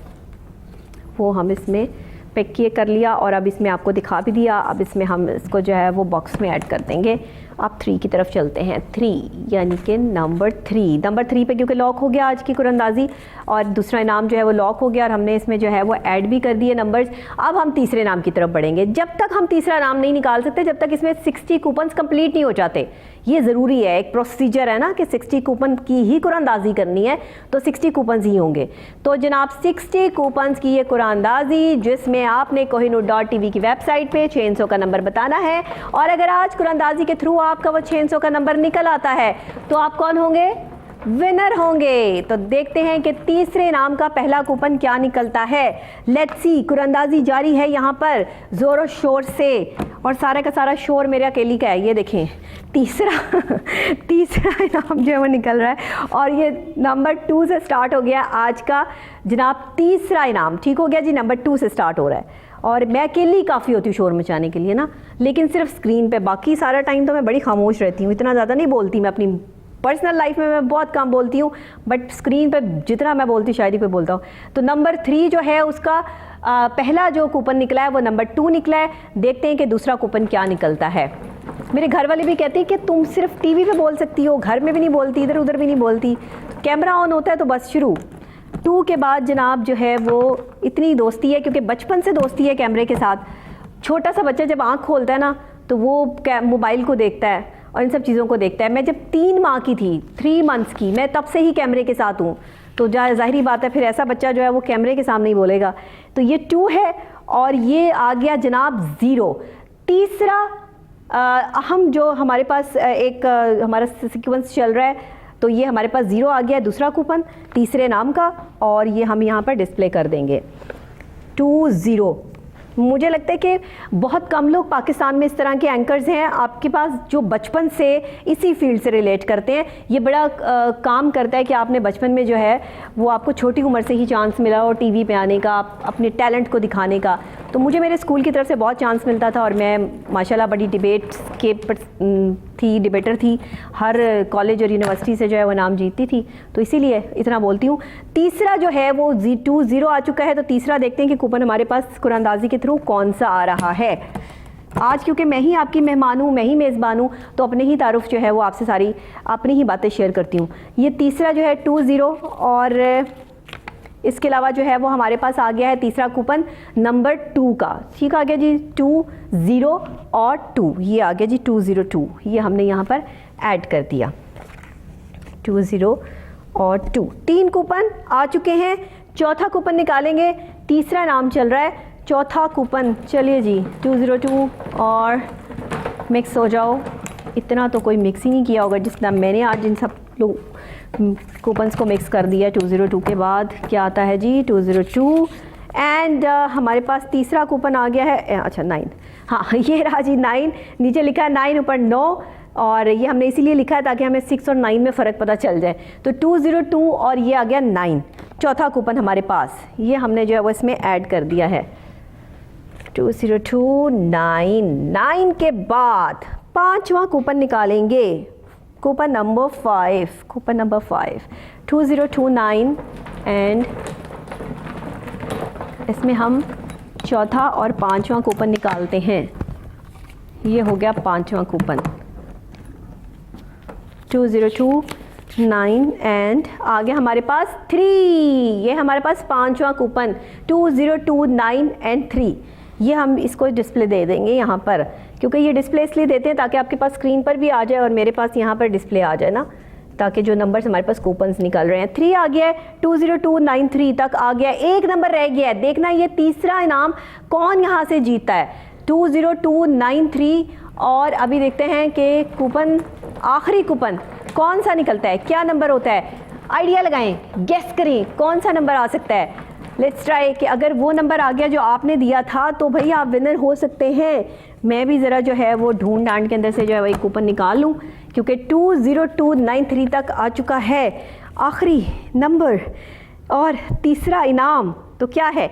वो हम इसमें पिक कर लिया और अब इसमें आपको दिखा भी दिया। अब इसमें हम इसको जो है वो बॉक्स में ऐड कर देंगे आप 3 की तरफ चलते हैं। 3 यानी कि नंबर 3 पे क्योंकि लॉक हो गया आज की कुरंदाजी, और दूसरा इनाम जो है वो लॉक हो गया, और हमने इसमें जो है वो ऐड भी कर दिए नंबर्स। अब हम तीसरे इनाम की तरफ बढ़ेंगे। जब तक हम तीसरा इनाम नहीं निकाल सकते, जब तक इसमें 60 कूपन्स कंप्लीट नहीं हो जाते। ये ज़रूरी है, एक प्रोसीजर है ना कि 60 कूपन की ही कुरानदाजी करनी है, तो 60 कूपन्स ही होंगे। तो जनाब 60 कूपन्स की ये कुरानदाजी, जिसमें आपने kohinoor.tv की वेबसाइट पे 600 का नंबर बताना है, और अगर आज कुरानदाजी के थ्रू आपका वो 600 का नंबर निकल आता है तो आप कौन होंगे? विनर होंगे। तो देखते हैं कि तीसरे इनाम का पहला कूपन क्या निकलता है। लेट्स सी, कुरानदाजी जारी है यहाँ पर ज़ोरों शोर से, और सारा का सारा शोर मेरे अकेली का है। ये देखें तीसरा इनाम जो है वो निकल रहा है, और ये नंबर 2 से स्टार्ट हो गया आज का जनाब तीसरा इनाम। ठीक हो गया जी, नंबर 2 से स्टार्ट हो रहा है। और मैं अकेली काफ़ी होती हूँ शोर मचाने के लिए ना, लेकिन सिर्फ स्क्रीन पे, बाकी सारा टाइम तो मैं बड़ी खामोश रहती हूँ, इतना ज़्यादा नहीं बोलती मैं। अपनी पर्सनल लाइफ में मैं बहुत कम बोलती हूँ, बट स्क्रीन पे जितना मैं बोलती शायरी पे बोलता हूँ। तो नंबर 3 जो है उसका पहला जो कूपन निकला है वो नंबर 2 निकला है। देखते हैं कि दूसरा कूपन क्या निकलता है। मेरे घर वाले भी कहते हैं कि तुम सिर्फ टीवी पे बोल सकती हो, घर में भी नहीं बोलती, इधर उधर भी नहीं बोलती। कैमरा ऑन होता है तो बस शुरू। 2 के बाद जनाब जो है वो इतनी दोस्ती है, क्योंकि बचपन से दोस्ती है कैमरे के साथ। छोटा सा बच्चा जब आँख खोलता है ना तो वो मोबाइल को देखता है और इन सब चीज़ों को देखता है। मैं जब 3 माह की थी, 3 मंथ्स की, मैं तब से ही कैमरे के साथ हूँ, तो जाहिर बात है फिर ऐसा बच्चा जो है वो कैमरे के सामने ही बोलेगा। तो ये 2 है, और ये आ गया जनाब 0। तीसरा अहम जो हमारे पास एक हमारा सीक्वेंस चल रहा है, तो ये हमारे पास 0 आ गया है, दूसरा कूपन तीसरे नाम का, और ये हम यहाँ पर डिस्प्ले कर देंगे 20। मुझे लगता है कि बहुत कम लोग पाकिस्तान में इस तरह के एंकर्स हैं आपके पास जो बचपन से इसी फील्ड से रिलेट करते हैं। ये बड़ा काम करता है कि आपने बचपन में जो है वो आपको छोटी उम्र से ही चांस मिला और टीवी पे आने का, अपने टैलेंट को दिखाने का। तो मुझे मेरे स्कूल की तरफ से बहुत चांस मिलता था, और मैं माशाल्लाह बड़ी डिबेटर थी, हर कॉलेज और यूनिवर्सिटी से जो है वो नाम जीतती थी, तो इसीलिए इतना बोलती हूँ। तीसरा जो है वो 20 आ चुका है, तो तीसरा देखते हैं कि कूपन हमारे पास कुरानदाजी के थ्रू कौन सा आ रहा है। आज क्योंकि मैं ही आपकी मेहमान हूँ, मैं ही मेज़बान हूँ, तो अपने ही तारुफ जो है वो आपसे सारी अपनी ही बातें शेयर करती हूँ। ये तीसरा जो है 20, और इसके अलावा जो है वो हमारे पास आ गया है तीसरा कूपन नंबर 2 का। ठीक आ गया जी, 20 और 2, ये आ गया जी 202, ये हमने यहाँ पर ऐड कर दिया 20 और 2। 3 कूपन आ चुके हैं, चौथा कूपन निकालेंगे। तीसरा नाम चल रहा है, चौथा कूपन चलिए जी 202, और मिक्स हो जाओ। इतना तो कोई मिक्स ही नहीं किया होगा जितना मैंने आज इन सब लोग कूपन्स को मिक्स कर दिया। 202 के बाद क्या आता है जी 202, एंड हमारे पास तीसरा कूपन आ गया है, अच्छा 9, हाँ ये रहा जी 9। नीचे लिखा है 9, ऊपर 9, और ये हमने इसीलिए लिखा है ताकि हमें 6 और 9 में फ़र्क पता चल जाए। तो 202 और ये आ गया 9, चौथा कूपन हमारे पास, ये हमने जो है वो इसमें ऐड कर दिया है। 202 9 के बाद पांचवा कूपन निकालेंगे, कूपन नंबर 5, 2029, एंड इसमें हम चौथा और पांचवा कूपन निकालते हैं। ये हो गया पांचवा कूपन 2029, एंड आगे हमारे पास 3, ये हमारे पास पांचवा कूपन 2029 एंड 3। ये हम इसको डिस्प्ले दे देंगे यहाँ पर, क्योंकि ये डिस्प्ले इसलिए देते हैं ताकि आपके पास स्क्रीन पर भी आ जाए और मेरे पास यहाँ पर डिस्प्ले आ जाए ना, ताकि जो नंबर्स हमारे पास कूपन्स निकल रहे हैं। 3 आ गया है, 20293 तक आ गया, एक नंबर रह गया है। देखना ये तीसरा इनाम कौन यहाँ से जीता है, 20293। और अभी देखते हैं कि कूपन, आखिरी कूपन कौन सा निकलता है, क्या नंबर होता है, आइडिया लगाएं, गेस करें कौन सा नंबर आ सकता है। लेट्स ट्राई कि अगर वो नंबर आ गया जो आपने दिया था तो भाई आप विनर हो सकते हैं। मैं भी ज़रा जो है वो ढूंढ डांड के अंदर से जो है वही कूपन निकाल लूँ, क्योंकि 20293 तक आ चुका है आखिरी नंबर और तीसरा इनाम। तो क्या है,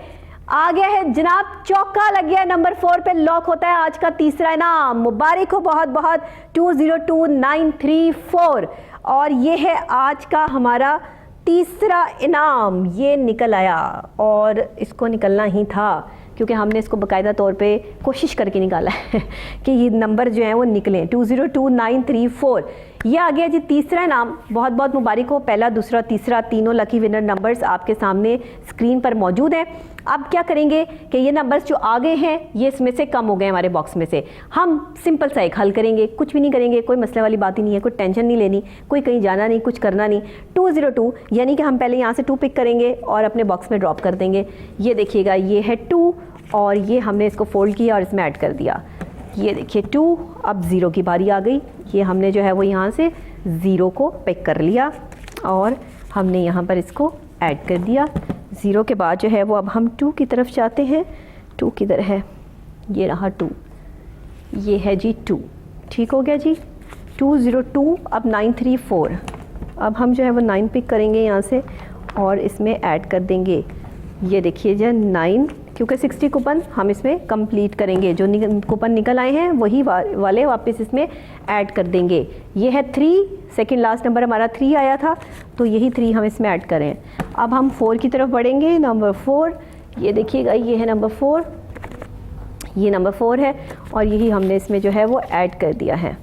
आ गया है जनाब, चौका लग गया, नंबर 4 पे लॉक होता है आज का तीसरा इनाम। मुबारक हो बहुत बहुत 202934, और ये है आज का हमारा तीसरा इनाम, ये निकल आया और इसको निकलना ही था क्योंकि हमने इसको बाकायदा तौर पे कोशिश करके निकाला है कि ये नंबर जो हैं वो निकलें। 202934 ये आ गया जी तीसरा इनाम। बहुत बहुत मुबारक हो, पहला, दूसरा, तीसरा, तीनों लकी विनर नंबर्स आपके सामने स्क्रीन पर मौजूद हैं। अब क्या करेंगे कि ये नंबर्स जो आ गए हैं ये इसमें से कम हो गए हमारे बॉक्स में से, हम सिंपल सा एक हल करेंगे, कुछ भी नहीं करेंगे, कोई मसले वाली बात ही नहीं है, कोई टेंशन नहीं लेनी, कोई कहीं जाना नहीं, कुछ करना नहीं। 202 यानी कि हम पहले यहाँ से 2 पिक करेंगे और अपने बॉक्स में ड्रॉप कर देंगे। ये देखिएगा ये है 2 और ये हमने इसको फोल्ड किया और इसमें ऐड कर दिया। ये देखिए 2, अब 0 की बारी आ गई। ये हमने जो है वो यहाँ से 0 को पिक कर लिया और हमने यहाँ पर इसको ऐड कर दिया। 0 के बाद जो है वो अब हम 2 की तरफ जाते हैं। 2 किधर है? ये रहा 2, ये है जी 2। ठीक हो गया जी। 202 अब 934। अब हम जो है वो 9 पिक करेंगे यहाँ से और इसमें ऐड कर देंगे। ये देखिए जो 9, क्योंकि 60 कूपन हम इसमें कंप्लीट करेंगे, जो कूपन निकल आए हैं वही वाले वापस इसमें ऐड कर देंगे। ये है 3, सेकंड लास्ट नंबर हमारा 3 आया था तो यही 3 हम इसमें ऐड करें। अब हम 4 की तरफ बढ़ेंगे। नंबर 4, ये देखिएगा ये है नंबर 4, ये नंबर 4 है और यही हमने इसमें जो है वो ऐड कर दिया है।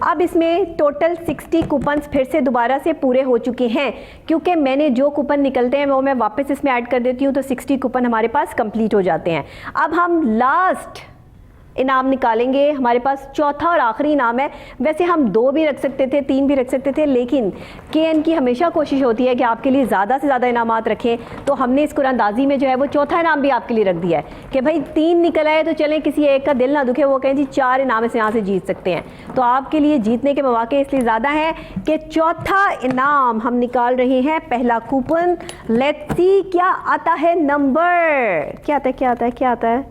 अब इसमें टोटल 60 कूपन्स फिर से दोबारा से पूरे हो चुके हैं, क्योंकि मैंने जो कूपन निकलते हैं वो मैं वापस इसमें ऐड कर देती हूँ तो 60 कूपन हमारे पास कंप्लीट हो जाते हैं। अब हम लास्ट इनाम निकालेंगे। हमारे पास चौथा और आखिरी इनाम है। वैसे हम 2 भी रख सकते थे, 3 भी रख सकते थे, लेकिन KN की हमेशा कोशिश होती है कि आपके लिए ज़्यादा से ज़्यादा इनामात रखें, तो हमने इस कुरानदाजी में जो है वो चौथा इनाम भी आपके लिए रख दिया है कि भाई 3 निकल आए तो चलें, किसी एक का दिल ना दुखे, वो कहें जी 4 इनाम से यहाँ से जीत सकते हैं। तो आपके लिए जीतने के मौके इसलिए ज़्यादा हैं कि चौथा इनाम हम निकाल रहे हैं। पहला कूपन, लेट्स सी क्या आता है नंबर, क्या आता है, क्या आता है, क्या आता है,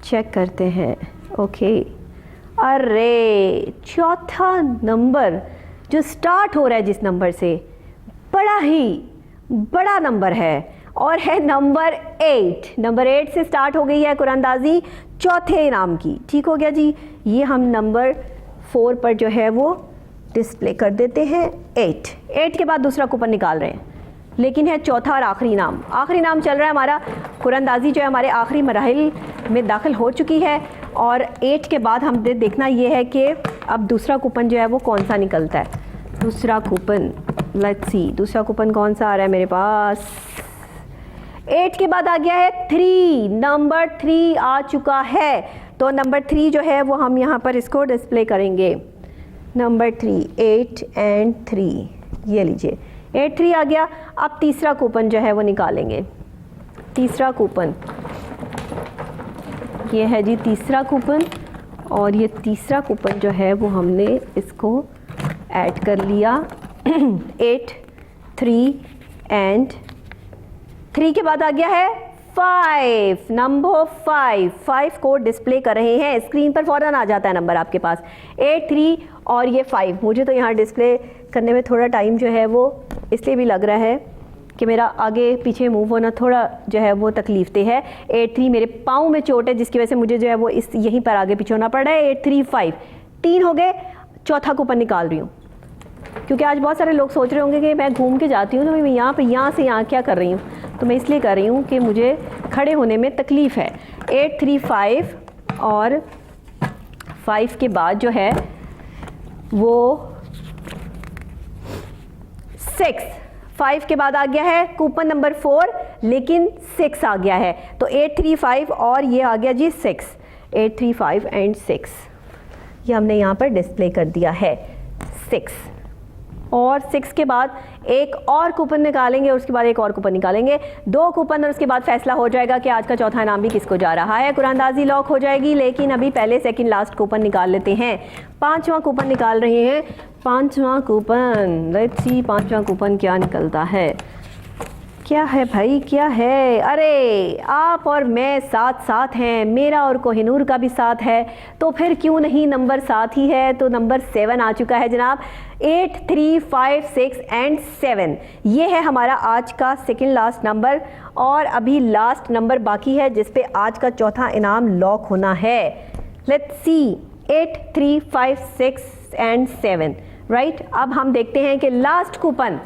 चेक करते हैं। ओके, अरे चौथा नंबर जो स्टार्ट हो रहा है जिस नंबर से, बड़ा ही बड़ा नंबर है और है नंबर 8। नंबर 8 से स्टार्ट हो गई है कुरानदाजी चौथे इनाम की। ठीक हो गया जी। ये हम नंबर 4 पर जो है वो डिस्प्ले कर देते हैं 8 के बाद दूसरा कूपन निकाल रहे हैं, लेकिन है चौथा और आखिरी इनाम। आखिरी इनाम चल रहा है हमारा। कुरानदाजी जो है हमारे आखिरी मराहिल में दाखिल हो चुकी है और 8 के बाद हम देखना ये है कि अब दूसरा कूपन जो है वो कौन सा निकलता है। दूसरा कूपन, लेट्स सी दूसरा कूपन कौन सा आ रहा है मेरे पास। 8 के बाद आ गया है 3, नंबर 3 आ चुका है। तो नंबर 3 जो है वो हम यहाँ पर इसको डिस्प्ले करेंगे। नंबर 3, 8 एंड 3, ये लीजिए 8 3 आ गया। अब तीसरा कूपन जो है वो निकालेंगे। तीसरा कूपन, ये है जी तीसरा कूपन और ये तीसरा कूपन जो है वो हमने इसको ऐड कर लिया। 8 3 एंड 3 के बाद आ गया है 5, नंबर 5 को डिस्प्ले कर रहे हैं। स्क्रीन पर फ़ौरन आ जाता है नंबर आपके पास। 8 3 और ये 5। मुझे तो यहाँ डिस्प्ले करने में थोड़ा टाइम जो है वो इसलिए भी लग रहा है कि मेरा आगे पीछे मूव होना थोड़ा जो है वो तकलीफ दे है। 8 3 मेरे पाँव में चोट है जिसकी वजह से मुझे जो है वो इस यहीं पर आगे पीछे होना पड़ रहा है। 8 3 5 3 हो गए। चौथा कूपन निकाल रही हूँ क्योंकि आज बहुत सारे लोग सोच रहे होंगे कि मैं घूम के जाती हूँ तो मैं यहाँ से यहाँ क्या कर रही हूँ, तो मैं इसलिए कर रही हूँ कि मुझे खड़े होने में तकलीफ़ है। 8 3 5 और 5 के बाद जो है वो 6, 5 के बाद आ गया है कूपन नंबर 4, लेकिन 6 आ गया है। तो 8 3 5 और ये आ गया जी 6। 8 3 5 एंड 6 ये हमने यहाँ पर डिस्प्ले कर दिया है 6। और 6 के बाद एक और कूपन निकालेंगे और उसके बाद एक और कूपन निकालेंगे। 2 कूपन और उसके बाद फैसला हो जाएगा कि आज का चौथा इनाम भी किसको जा रहा है। कुरानदाजी लॉक हो जाएगी, लेकिन अभी पहले सेकंड लास्ट कूपन निकाल लेते हैं। 5वां कूपन निकाल रहे हैं। 5वां कूपन, लेट्स सी 5वां कूपन क्या निकलता है। क्या है भाई, क्या है? अरे आप और मैं साथ साथ हैं, मेरा और कोहिनूर का भी साथ है, तो फिर क्यों नहीं नंबर 7 ही है। तो नंबर 7 आ चुका है जनाब। 8 3 5 6 एंड 7 ये है हमारा आज का सेकंड लास्ट नंबर और अभी लास्ट नंबर बाकी है जिस पे आज का चौथा इनाम लॉक होना है। Let's see 8 3 5 6 and 7 right. अब हम देखते हैं कि लास्ट कूपन,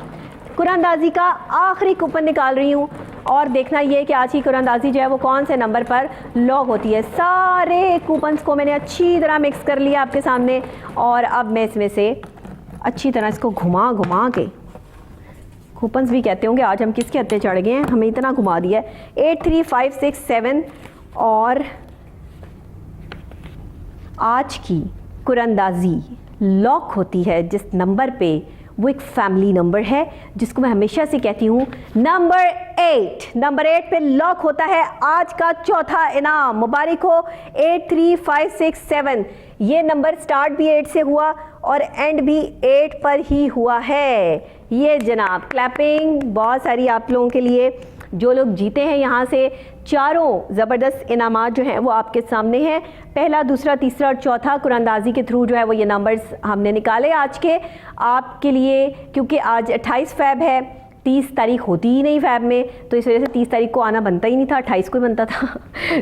कुरानदाजी का आखिरी कूपन निकाल रही हूँ। और देखना ये कि आज की कुरानंदाजी जो है वो कौन से नंबर पर लॉक होती है। सारे कूपन्स को मैंने अच्छी तरह मिक्स कर लिया आपके सामने और अब मैं इसमें से अच्छी तरह इसको घुमा घुमा के, कूपन्स भी कहते होंगे, आज हम किसके हत्थे चढ़ गए हैं, हमें इतना घुमा दिया है। 8 3 5 6 7 और आज की कुरानंदाजी लॉक होती है जिस नंबर पे, वो एक फैमिली नंबर है जिसको मैं हमेशा से कहती हूँ नंबर 8। नंबर 8 पे लॉक होता है आज का चौथा इनाम। मुबारक हो। 8 3 5 6 7 ये नंबर स्टार्ट भी 8 से हुआ और एंड भी 8 पर ही हुआ है। ये जनाब क्लैपिंग बहुत सारी आप लोगों के लिए। जो लोग जीते हैं यहाँ से चारों ज़बरदस्त इनामात जो हैं वो आपके सामने हैं। पहला, दूसरा, तीसरा और चौथा कुरानंदाजी के थ्रू जो है वो ये नंबर्स हमने निकाले आज के आपके लिए, क्योंकि आज 28 फ़ैब है, 30 तारीख होती ही नहीं फ़ैब में, तो इस वजह से 30 तारीख को आना बनता ही नहीं था, 28 को ही बनता था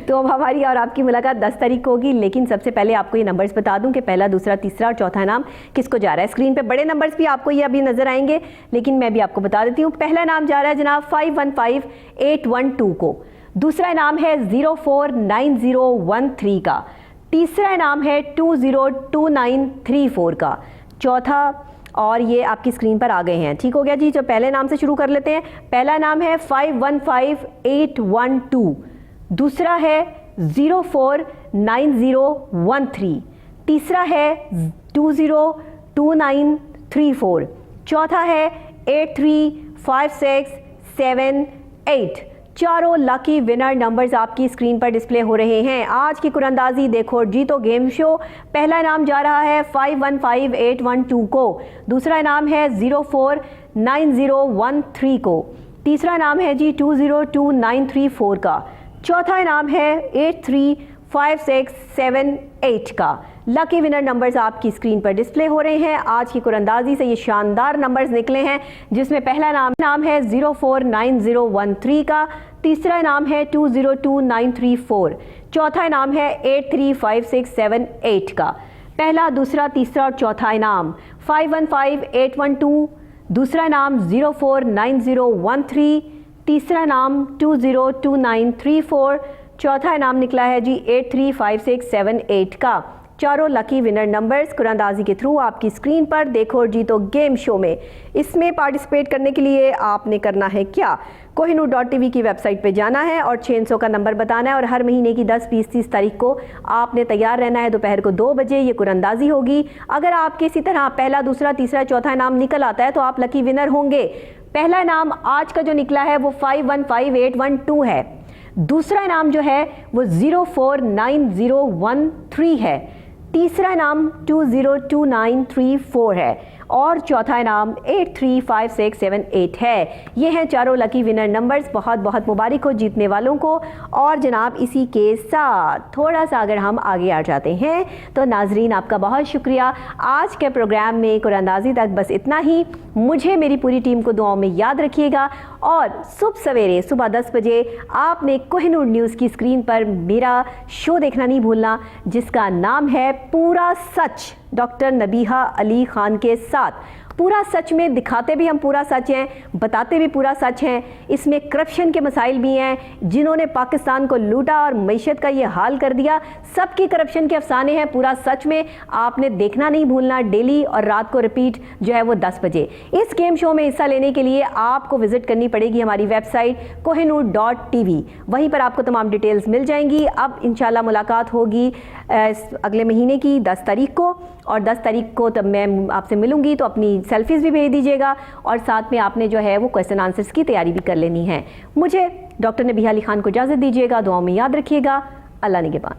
तो अब हमारी और आपकी मुलाकात 10 तारीख को होगी। लेकिन सबसे पहले आपको ये नंबर्स बता दूं कि पहला, दूसरा, तीसरा और चौथा इनाम किसको जा रहा है। स्क्रीन पे बड़े नंबर्स भी आपको ये अभी नज़र आएंगे, लेकिन मैं भी आपको बता देती हूँ। पहला इनाम जा रहा है जनाब 515812 को। दूसरा इनाम है 049013 का। तीसरा इनाम है 202934 का। चौथा, और ये आपकी स्क्रीन पर आ गए हैं, ठीक हो गया जी। जो पहले नाम से शुरू कर लेते हैं। पहला नाम है 515812, दूसरा है 049013, तीसरा है 202934, चौथा है 835678। चारों लकी विनर नंबर्स आपकी स्क्रीन पर डिस्प्ले हो रहे हैं। आज की कुरानंदाजी देखो और जीतो गेम शो। पहला इनाम जा रहा है 515812 को। दूसरा इनाम है 049013 को। तीसरा इनाम है जी 202934 का। चौथा इनाम है 835678 का। लकी विनर नंबर्स आपकी स्क्रीन पर डिस्प्ले हो रहे हैं। आज की कुरानंदाजी से ये शानदार नंबर्स निकले हैं, जिसमें पहला नाम है 049013 का, तीसरा इनाम है 202934, चौथा इनाम है 835678 का। पहला, दूसरा, तीसरा और चौथा इनाम 515812, दूसरा इनाम 049013, तीसरा इनाम 202934, चौथा इनाम निकला है जी 835678 का। चारों लकी विनर नंबर्स कुरानंदाजी के थ्रू आपकी स्क्रीन पर देखो और जीतो गेम शो में। इसमें पार्टिसिपेट करने के लिए आपने करना है क्या, kohinoor.tv की वेबसाइट पे जाना है और 600 का नंबर बताना है और हर महीने की 10, 20, 30 तारीख को आपने तैयार रहना है। दोपहर को 2 बजे ये कुरानंदाजी होगी। अगर आपके इसी तरह पहला, दूसरा, तीसरा, चौथा इनाम निकल आता है तो आप लकी विनर होंगे। पहला इनाम आज का जो निकला है वो 515812 है। दूसरा इनाम जो है वो 049013 है। तीसरा इनाम 202934 है और चौथा इनाम 835678 है। ये हैं चारों लकी विनर नंबर्स। बहुत बहुत मुबारक हो जीतने वालों को। और जनाब इसी के साथ थोड़ा सा अगर हम आगे आ जाते हैं तो नाजरीन आपका बहुत शुक्रिया। आज के प्रोग्राम में कुरानंदाजी तक बस इतना ही। मुझे मेरी पूरी टीम को दुआओं में याद रखिएगा और सुबह सवेरे सुबह 10 बजे आपने कोहिनूर न्यूज़ की स्क्रीन पर मेरा शो देखना नहीं भूलना, जिसका नाम है पूरा सच, डॉक्टर नबीहा अली खान के साथ। पूरा सच में दिखाते भी हम पूरा सच हैं, बताते भी पूरा सच हैं। इसमें करप्शन के मसाइल भी हैं, जिन्होंने पाकिस्तान को लूटा और मईशत का ये हाल कर दिया, सबकी करप्शन के अफसाने हैं पूरा सच में। आपने देखना नहीं भूलना डेली और रात को रिपीट जो है वो 10 बजे। इस गेम शो में हिस्सा लेने के लिए आपको विजिट करनी पड़ेगी हमारी वेबसाइट kohinoor.tv। वहीं पर आपको तमाम डिटेल्स मिल जाएंगी। अब इंशाल्लाह मुलाकात होगी अगले महीने की 10 तारीख को, और 10 तारीख को तब मैं आपसे मिलूंगी तो अपनी सेल्फीज़ भी भेज दीजिएगा और साथ में आपने जो है वो क्वेश्चन आंसर्स की तैयारी भी कर लेनी है। मुझे डॉक्टर नबीहा अली खान को इजाज़त दीजिएगा। दुआओं में याद रखिएगा। अल्लाह निगहबान।